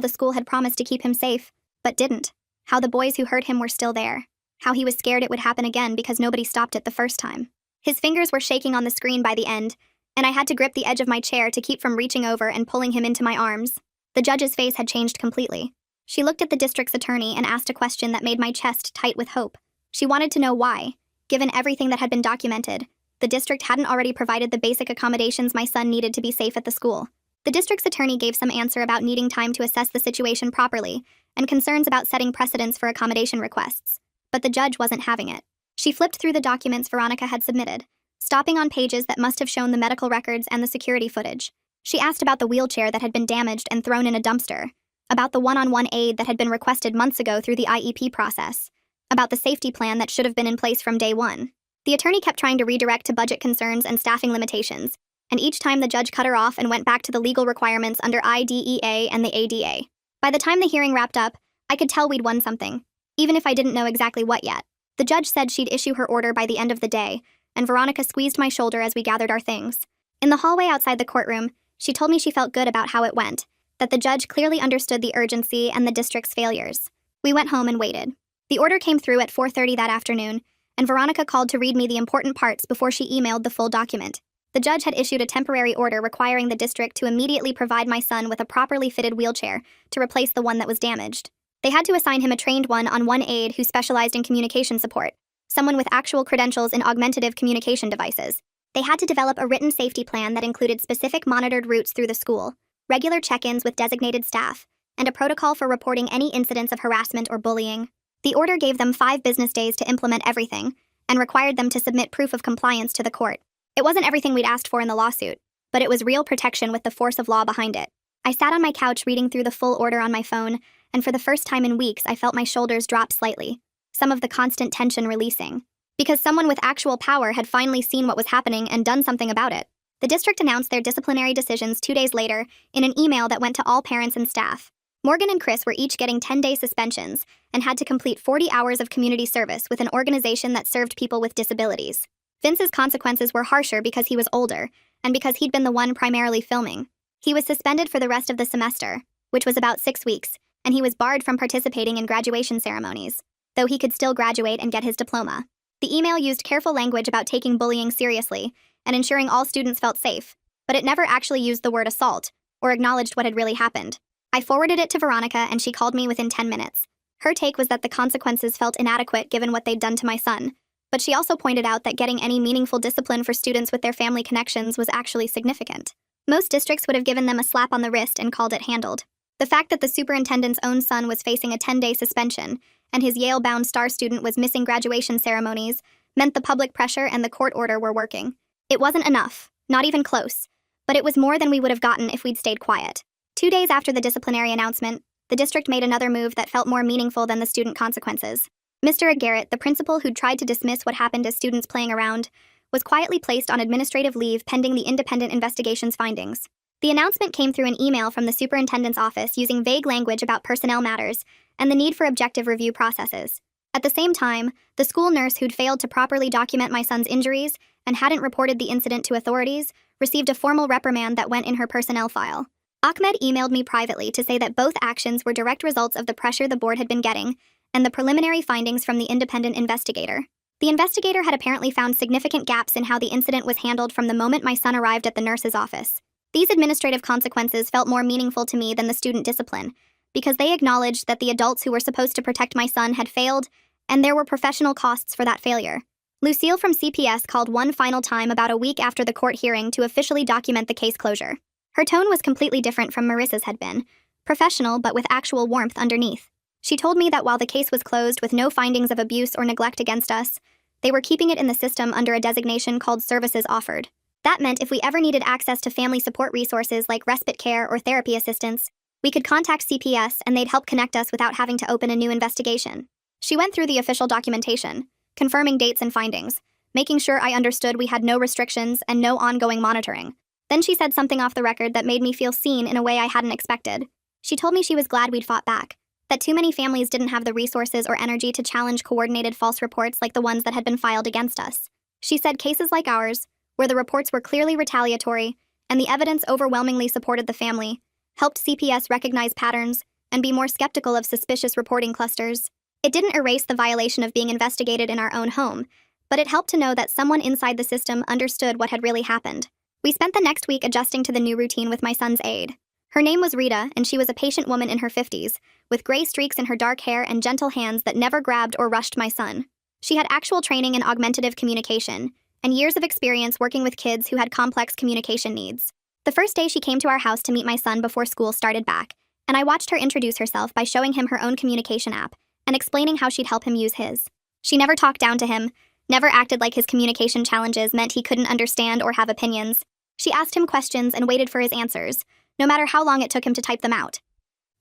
the school had promised to keep him safe, but didn't. How the boys who hurt him were still there. How he was scared it would happen again because nobody stopped it the first time. His fingers were shaking on the screen by the end, and I had to grip the edge of my chair to keep from reaching over and pulling him into my arms. The judge's face had changed completely. She looked at the district's attorney and asked a question that made my chest tight with hope. She wanted to know why, given everything that had been documented, the district hadn't already provided the basic accommodations my son needed to be safe at the school. The district's attorney gave some answer about needing time to assess the situation properly, and concerns about setting precedents for accommodation requests. But the judge wasn't having it. She flipped through the documents Veronica had submitted, stopping on pages that must have shown the medical records and the security footage. She asked about the wheelchair that had been damaged and thrown in a dumpster, about the one-on-one aid that had been requested months ago through the IEP process, about the safety plan that should have been in place from day one. The attorney kept trying to redirect to budget concerns and staffing limitations, and each time the judge cut her off and went back to the legal requirements under IDEA and the ADA. By the time the hearing wrapped up, I could tell we'd won something, even if I didn't know exactly what yet. The judge said she'd issue her order by the end of the day, and Veronica squeezed my shoulder as we gathered our things. In the hallway outside the courtroom, she told me she felt good about how it went, that the judge clearly understood the urgency and the district's failures. We went home and waited. The order came through at 4:30 that afternoon, and Veronica called to read me the important parts before she emailed the full document. The judge had issued a temporary order requiring the district to immediately provide my son with a properly fitted wheelchair to replace the one that was damaged. They had to assign him a trained one-on-one aide who specialized in communication support, someone with actual credentials in augmentative communication devices. They had to develop a written safety plan that included specific monitored routes through the school, regular check-ins with designated staff, and a protocol for reporting any incidents of harassment or bullying. The order gave them 5 business days to implement everything, and required them to submit proof of compliance to the court. It wasn't everything we'd asked for in the lawsuit, but it was real protection with the force of law behind it. I sat on my couch reading through the full order on my phone, and for the first time in weeks I felt my shoulders drop slightly, some of the constant tension releasing. Because someone with actual power had finally seen what was happening and done something about it. The district announced their disciplinary decisions 2 days later in an email that went to all parents and staff. Morgan and Chris were each getting 10-day suspensions and had to complete 40 hours of community service with an organization that served people with disabilities. Vince's consequences were harsher because he was older, and because he'd been the one primarily filming. He was suspended for the rest of the semester, which was about 6 weeks, and he was barred from participating in graduation ceremonies, though he could still graduate and get his diploma. The email used careful language about taking bullying seriously and ensuring all students felt safe, but it never actually used the word assault or acknowledged what had really happened. I forwarded it to Veronica, and she called me within 10 minutes. Her take was that the consequences felt inadequate given what they'd done to my son, but she also pointed out that getting any meaningful discipline for students with their family connections was actually significant. Most districts would have given them a slap on the wrist and called it handled. The fact that the superintendent's own son was facing a 10-day suspension and his Yale-bound star student was missing graduation ceremonies meant the public pressure and the court order were working. It wasn't enough, not even close, but it was more than we would have gotten if we'd stayed quiet. 2 days after the disciplinary announcement, the district made another move that felt more meaningful than the student consequences. Mr. Garrett, the principal who'd tried to dismiss what happened as students playing around, was quietly placed on administrative leave pending the independent investigation's findings. The announcement came through an email from the superintendent's office using vague language about personnel matters and the need for objective review processes. At the same time, the school nurse who'd failed to properly document my son's injuries and hadn't reported the incident to authorities received a formal reprimand that went in her personnel file. Ahmed emailed me privately to say that both actions were direct results of the pressure the board had been getting and the preliminary findings from the independent investigator. The investigator had apparently found significant gaps in how the incident was handled from the moment my son arrived at the nurse's office. These administrative consequences felt more meaningful to me than the student discipline, because they acknowledged that the adults who were supposed to protect my son had failed, and there were professional costs for that failure. Lucille from CPS called one final time about a week after the court hearing to officially document the case closure. Her tone was completely different from Marissa's had been, professional but with actual warmth underneath. She told me that while the case was closed with no findings of abuse or neglect against us, they were keeping it in the system under a designation called services offered. That meant if we ever needed access to family support resources like respite care or therapy assistance, we could contact CPS and they'd help connect us without having to open a new investigation. She went through the official documentation, confirming dates and findings, making sure I understood we had no restrictions and no ongoing monitoring. Then she said something off the record that made me feel seen in a way I hadn't expected. She told me she was glad we'd fought back, that too many families didn't have the resources or energy to challenge coordinated false reports like the ones that had been filed against us. She said cases like ours, where the reports were clearly retaliatory and the evidence overwhelmingly supported the family, helped CPS recognize patterns and be more skeptical of suspicious reporting clusters. It didn't erase the violation of being investigated in our own home, but it helped to know that someone inside the system understood what had really happened. We spent the next week adjusting to the new routine with my son's aide. Her name was Rita, and she was a patient woman in her 50s, with gray streaks in her dark hair and gentle hands that never grabbed or rushed my son. She had actual training in augmentative communication, and years of experience working with kids who had complex communication needs. The first day she came to our house to meet my son before school started back, and I watched her introduce herself by showing him her own communication app and explaining how she'd help him use his. She never talked down to him, never acted like his communication challenges meant he couldn't understand or have opinions. She asked him questions and waited for his answers, no matter how long it took him to type them out.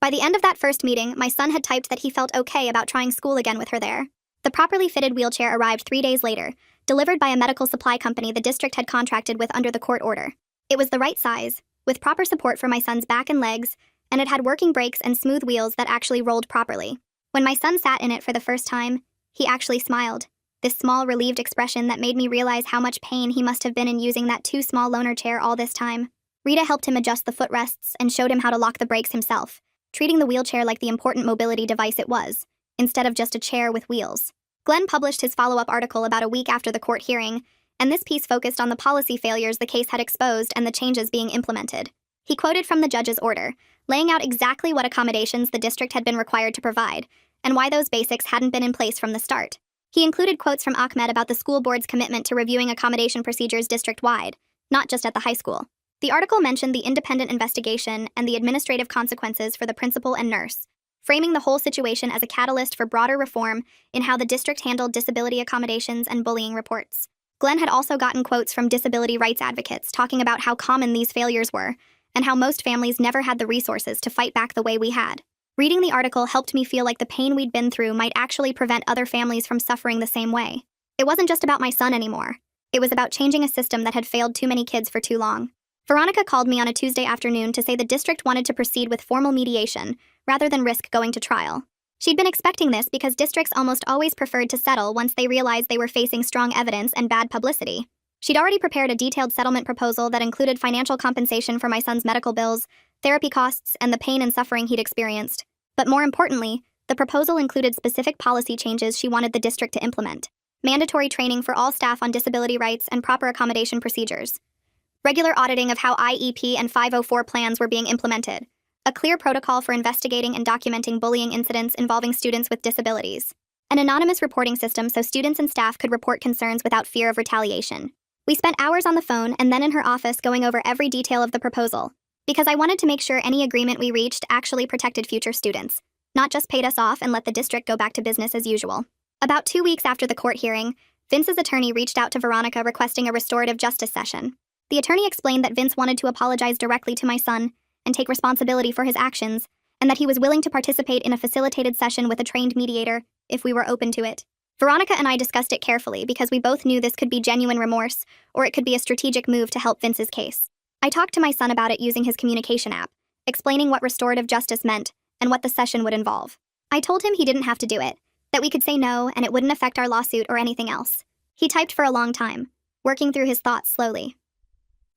By the end of that first meeting, my son had typed that he felt okay about trying school again with her there. The properly fitted wheelchair arrived 3 days later, delivered by a medical supply company the district had contracted with under the court order. It was the right size, with proper support for my son's back and legs, and it had working brakes and smooth wheels that actually rolled properly. When my son sat in it for the first time, he actually smiled, this small, relieved expression that made me realize how much pain he must have been in using that too small loaner chair all this time. Rita helped him adjust the footrests and showed him how to lock the brakes himself, treating the wheelchair like the important mobility device it was, instead of just a chair with wheels. Glenn published his follow-up article about a week after the court hearing, and this piece focused on the policy failures the case had exposed and the changes being implemented. He quoted from the judge's order, laying out exactly what accommodations the district had been required to provide, and why those basics hadn't been in place from the start. He included quotes from Ahmed about the school board's commitment to reviewing accommodation procedures district-wide, not just at the high school. The article mentioned the independent investigation and the administrative consequences for the principal and nurse, framing the whole situation as a catalyst for broader reform in how the district handled disability accommodations and bullying reports. Glenn had also gotten quotes from disability rights advocates talking about how common these failures were, and how most families never had the resources to fight back the way we had. Reading the article helped me feel like the pain we'd been through might actually prevent other families from suffering the same way. It wasn't just about my son anymore. It was about changing a system that had failed too many kids for too long. Veronica called me on a Tuesday afternoon to say the district wanted to proceed with formal mediation, rather than risk going to trial. She'd been expecting this because districts almost always preferred to settle once they realized they were facing strong evidence and bad publicity. She'd already prepared a detailed settlement proposal that included financial compensation for my son's medical bills, therapy costs, and the pain and suffering he'd experienced. But more importantly, the proposal included specific policy changes she wanted the district to implement: mandatory training for all staff on disability rights and proper accommodation procedures, regular auditing of how IEP and 504 plans were being implemented, a clear protocol for investigating and documenting bullying incidents involving students with disabilities, an anonymous reporting system so students and staff could report concerns without fear of retaliation. We spent hours on the phone and then in her office going over every detail of the proposal, because I wanted to make sure any agreement we reached actually protected future students, not just paid us off and let the district go back to business as usual. About 2 weeks after the court hearing, Vince's attorney reached out to Veronica requesting a restorative justice session. The attorney explained that Vince wanted to apologize directly to my son and take responsibility for his actions, and that he was willing to participate in a facilitated session with a trained mediator if we were open to it. Veronica and I discussed it carefully because we both knew this could be genuine remorse, or it could be a strategic move to help Vince's case. I talked to my son about it using his communication app, explaining what restorative justice meant and what the session would involve. I told him he didn't have to do it, that we could say no and it wouldn't affect our lawsuit or anything else. He typed for a long time, working through his thoughts slowly.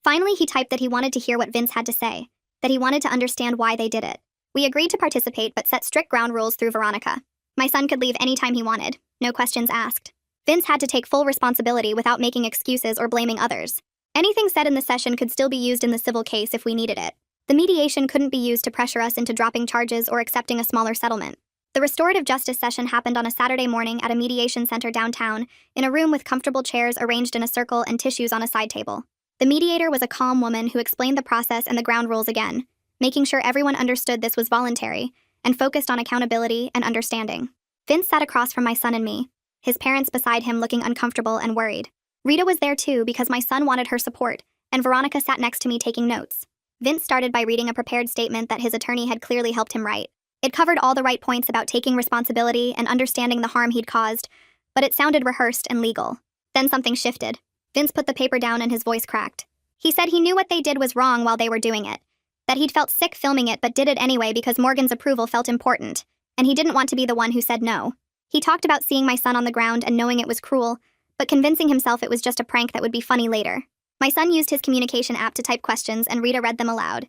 Finally, he typed that he wanted to hear what Vince had to say, that he wanted to understand why they did it. We agreed to participate but set strict ground rules through Veronica. My son could leave anytime he wanted, no questions asked. Vince had to take full responsibility without making excuses or blaming others. Anything said in the session could still be used in the civil case if we needed it. The mediation couldn't be used to pressure us into dropping charges or accepting a smaller settlement. The restorative justice session happened on a Saturday morning at a mediation center downtown, in a room with comfortable chairs arranged in a circle and tissues on a side table. The mediator was a calm woman who explained the process and the ground rules again, making sure everyone understood this was voluntary and focused on accountability and understanding. Vince sat across from my son and me, his parents beside him looking uncomfortable and worried. Rita was there too because my son wanted her support, and Veronica sat next to me taking notes. Vince started by reading a prepared statement that his attorney had clearly helped him write. It covered all the right points about taking responsibility and understanding the harm he'd caused, but it sounded rehearsed and legal. Then something shifted. Vince put the paper down and his voice cracked. He said he knew what they did was wrong while they were doing it, that he'd felt sick filming it but did it anyway because Morgan's approval felt important, and he didn't want to be the one who said no. He talked about seeing my son on the ground and knowing it was cruel, but convincing himself it was just a prank that would be funny later. My son used his communication app to type questions and Rita read them aloud.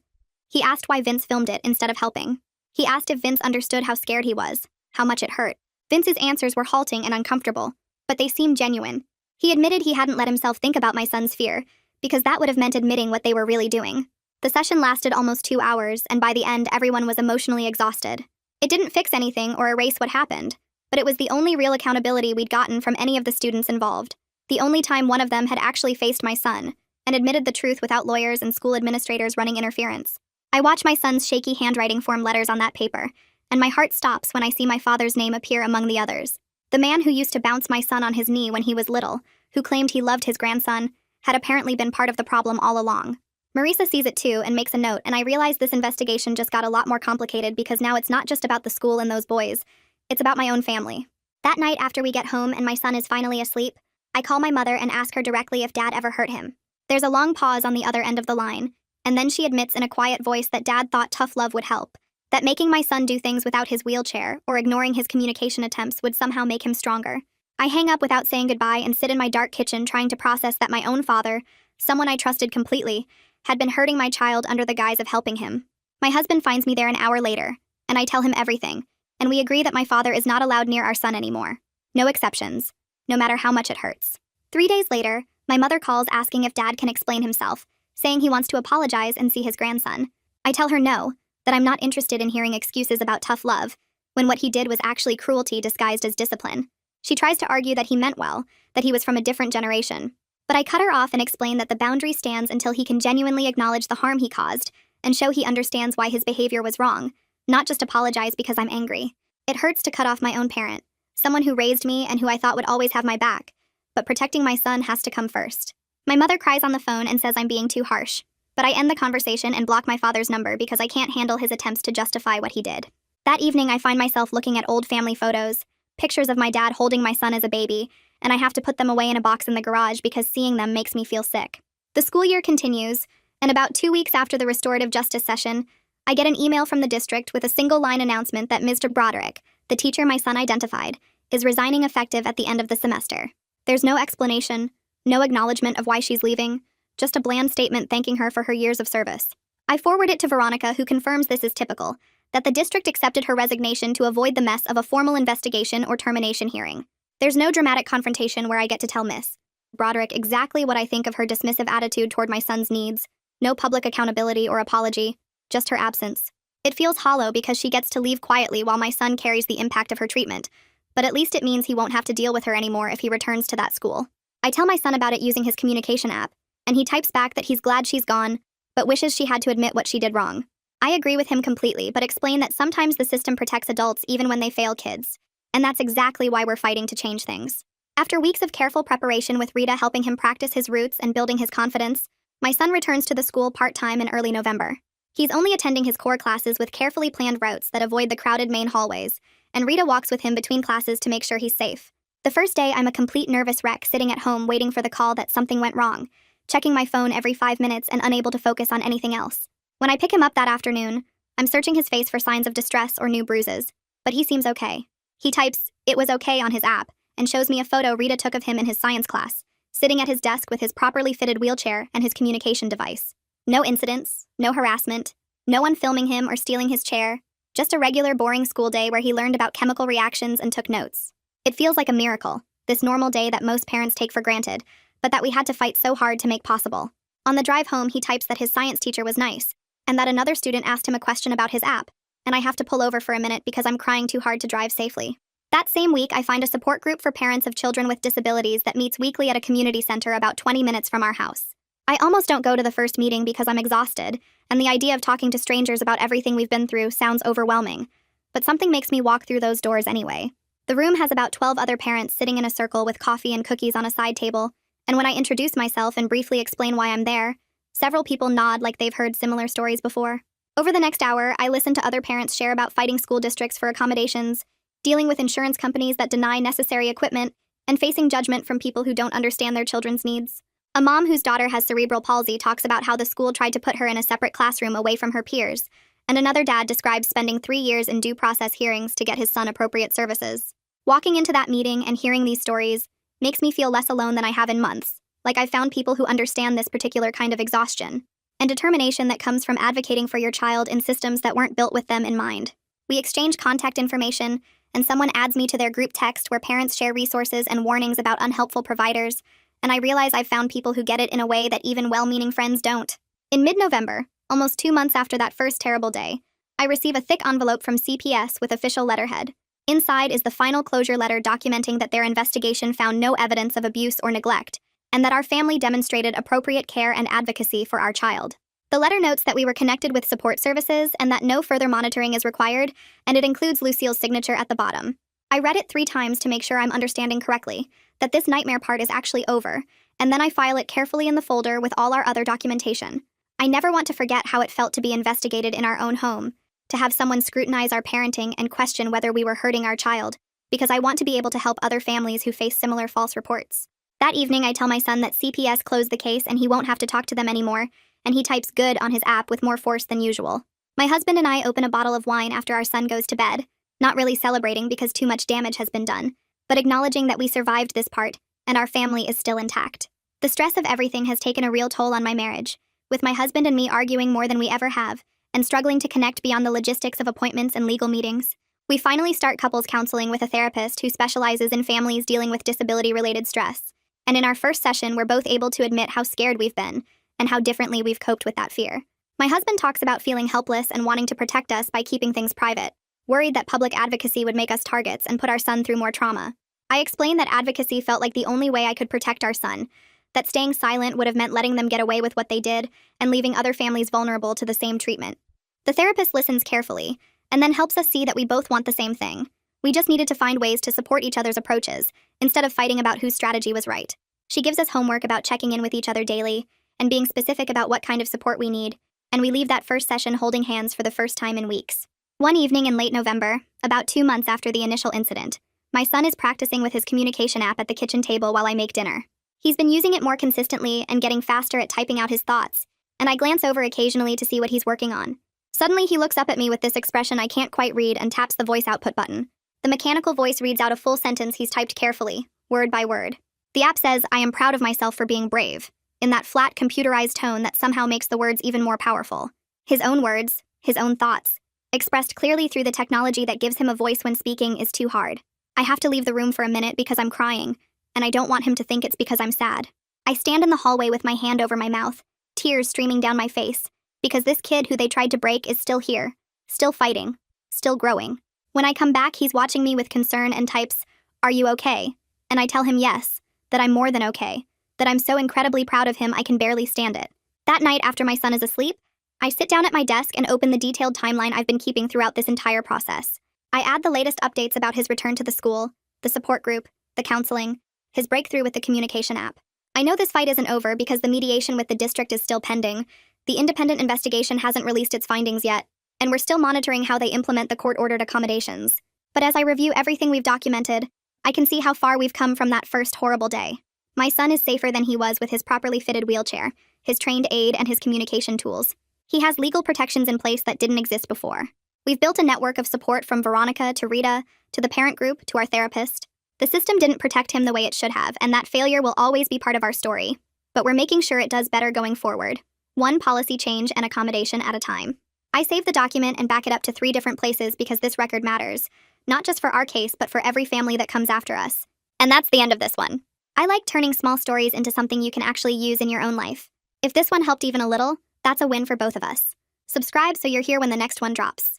He asked why Vince filmed it instead of helping. He asked if Vince understood how scared he was, how much it hurt. Vince's answers were halting and uncomfortable, but they seemed genuine. He admitted he hadn't let himself think about my son's fear, because that would have meant admitting what they were really doing. The session lasted almost 2 hours, and by the end, everyone was emotionally exhausted. It didn't fix anything or erase what happened, but it was the only real accountability we'd gotten from any of the students involved. The only time one of them had actually faced my son, and admitted the truth without lawyers and school administrators running interference. I watch my son's shaky handwriting form letters on that paper, and my heart stops when I see my father's name appear among the others. The man who used to bounce my son on his knee when he was little, who claimed he loved his grandson, had apparently been part of the problem all along. Marisa sees it too and makes a note, and I realize this investigation just got a lot more complicated because now it's not just about the school and those boys, it's about my own family. That night after we get home and my son is finally asleep, I call my mother and ask her directly if Dad ever hurt him. There's a long pause on the other end of the line, and then she admits in a quiet voice that Dad thought tough love would help, that making my son do things without his wheelchair or ignoring his communication attempts would somehow make him stronger. I hang up without saying goodbye and sit in my dark kitchen trying to process that my own father, someone I trusted completely, had been hurting my child under the guise of helping him. My husband finds me there an hour later, and I tell him everything, and we agree that my father is not allowed near our son anymore. No exceptions, no matter how much it hurts. 3 days later, my mother calls asking if Dad can explain himself, saying he wants to apologize and see his grandson. I tell her no, that I'm not interested in hearing excuses about tough love, when what he did was actually cruelty disguised as discipline. She tries to argue that he meant well, that he was from a different generation. But I cut her off and explain that the boundary stands until he can genuinely acknowledge the harm he caused and show he understands why his behavior was wrong, not just apologize because I'm angry. It hurts to cut off my own parent, someone who raised me and who I thought would always have my back, but protecting my son has to come first. My mother cries on the phone and says I'm being too harsh, but I end the conversation and block my father's number because I can't handle his attempts to justify what he did. That evening, I find myself looking at old family photos, pictures of my dad holding my son as a baby, and I have to put them away in a box in the garage because seeing them makes me feel sick. The school year continues, and about 2 weeks after the restorative justice session, I get an email from the district with a single-line announcement that Mr. Broderick, the teacher my son identified, is resigning effective at the end of the semester. There's no explanation, no acknowledgement of why she's leaving, just a bland statement thanking her for her years of service. I forward it to Veronica, who confirms this is typical, that the district accepted her resignation to avoid the mess of a formal investigation or termination hearing. There's no dramatic confrontation where I get to tell Miss Broderick exactly what I think of her dismissive attitude toward my son's needs, no public accountability or apology, just her absence. It feels hollow because she gets to leave quietly while my son carries the impact of her treatment, but at least it means he won't have to deal with her anymore if he returns to that school. I tell my son about it using his communication app, and he types back that he's glad she's gone, but wishes she had to admit what she did wrong. I agree with him completely, but explain that sometimes the system protects adults even when they fail kids, and that's exactly why we're fighting to change things. After weeks of careful preparation with Rita helping him practice his roots and building his confidence, my son returns to the school part-time in early November. He's only attending his core classes with carefully planned routes that avoid the crowded main hallways, and Rita walks with him between classes to make sure he's safe. The first day, I'm a complete nervous wreck sitting at home waiting for the call that something went wrong, checking my phone every 5 minutes and unable to focus on anything else. When I pick him up that afternoon, I'm searching his face for signs of distress or new bruises, but he seems okay. He types, "It was okay" on his app, and shows me a photo Rita took of him in his science class, sitting at his desk with his properly fitted wheelchair and his communication device. No incidents, no harassment, no one filming him or stealing his chair, just a regular boring school day where he learned about chemical reactions and took notes. It feels like a miracle, this normal day that most parents take for granted, but that we had to fight so hard to make possible. On the drive home, he types that his science teacher was nice, and that another student asked him a question about his app, and I have to pull over for a minute because I'm crying too hard to drive safely. That same week, I find a support group for parents of children with disabilities that meets weekly at a community center about 20 minutes from our house. I almost don't go to the first meeting because I'm exhausted, and the idea of talking to strangers about everything we've been through sounds overwhelming, but something makes me walk through those doors anyway. The room has about 12 other parents sitting in a circle with coffee and cookies on a side table, and when I introduce myself and briefly explain why I'm there, several people nod like they've heard similar stories before. Over the next hour, I listen to other parents share about fighting school districts for accommodations, dealing with insurance companies that deny necessary equipment, and facing judgment from people who don't understand their children's needs. A mom whose daughter has cerebral palsy talks about how the school tried to put her in a separate classroom away from her peers, and another dad describes spending 3 years in due process hearings to get his son appropriate services. Walking into that meeting and hearing these stories makes me feel less alone than I have in months, like I've found people who understand this particular kind of exhaustion, and determination that comes from advocating for your child in systems that weren't built with them in mind. We exchange contact information, and someone adds me to their group text where parents share resources and warnings about unhelpful providers, and I realize I've found people who get it in a way that even well-meaning friends don't. In mid-November, almost 2 months after that first terrible day, I receive a thick envelope from CPS with official letterhead. Inside is the final closure letter documenting that their investigation found no evidence of abuse or neglect, and that our family demonstrated appropriate care and advocacy for our child. The letter notes that we were connected with support services and that no further monitoring is required, and it includes Lucille's signature at the bottom. I read it 3 times to make sure I'm understanding correctly, that this nightmare part is actually over, and then I file it carefully in the folder with all our other documentation. I never want to forget how it felt to be investigated in our own home, to have someone scrutinize our parenting and question whether we were hurting our child, because I want to be able to help other families who face similar false reports. That evening, I tell my son that CPS closed the case and he won't have to talk to them anymore, and he types "good" on his app with more force than usual. My husband and I open a bottle of wine after our son goes to bed, not really celebrating because too much damage has been done, but acknowledging that we survived this part, and our family is still intact. The stress of everything has taken a real toll on my marriage, with my husband and me arguing more than we ever have, and struggling to connect beyond the logistics of appointments and legal meetings. We finally start couples counseling with a therapist who specializes in families dealing with disability-related stress, and in our first session, we're both able to admit how scared we've been, and how differently we've coped with that fear. My husband talks about feeling helpless and wanting to protect us by keeping things private, worried that public advocacy would make us targets and put our son through more trauma. I explained that advocacy felt like the only way I could protect our son, that staying silent would have meant letting them get away with what they did and leaving other families vulnerable to the same treatment. The therapist listens carefully, and then helps us see that we both want the same thing. We just needed to find ways to support each other's approaches, instead of fighting about whose strategy was right. She gives us homework about checking in with each other daily, and being specific about what kind of support we need, and we leave that first session holding hands for the first time in weeks. One evening in late November, about 2 months after the initial incident, my son is practicing with his communication app at the kitchen table while I make dinner. He's been using it more consistently and getting faster at typing out his thoughts, and I glance over occasionally to see what he's working on. Suddenly, he looks up at me with this expression I can't quite read and taps the voice output button. The mechanical voice reads out a full sentence he's typed carefully, word by word. The app says, "I am proud of myself for being brave," in that flat, computerized tone that somehow makes the words even more powerful. His own words, his own thoughts, expressed clearly through the technology that gives him a voice when speaking, is too hard. I have to leave the room for a minute because I'm crying, and I don't want him to think it's because I'm sad. I stand in the hallway with my hand over my mouth, tears streaming down my face, because this kid who they tried to break is still here, still fighting, still growing. When I come back, he's watching me with concern and types, "Are you okay?" And I tell him yes, that I'm more than okay, that I'm so incredibly proud of him I can barely stand it. That night after my son is asleep, I sit down at my desk and open the detailed timeline I've been keeping throughout this entire process. I add the latest updates about his return to the school, the support group, the counseling, his breakthrough with the communication app. I know this fight isn't over because the mediation with the district is still pending, the independent investigation hasn't released its findings yet, and we're still monitoring how they implement the court-ordered accommodations. But as I review everything we've documented, I can see how far we've come from that first horrible day. My son is safer than he was with his properly fitted wheelchair, his trained aid, and his communication tools. He has legal protections in place that didn't exist before. We've built a network of support from Veronica to Rita, to the parent group, to our therapist. The system didn't protect him the way it should have, and that failure will always be part of our story. But we're making sure it does better going forward. One policy change and accommodation at a time. I save the document and back it up to 3 different places because this record matters. Not just for our case, but for every family that comes after us. And that's the end of this one. I like turning small stories into something you can actually use in your own life. If this one helped even a little, that's a win for both of us. Subscribe so you're here when the next one drops.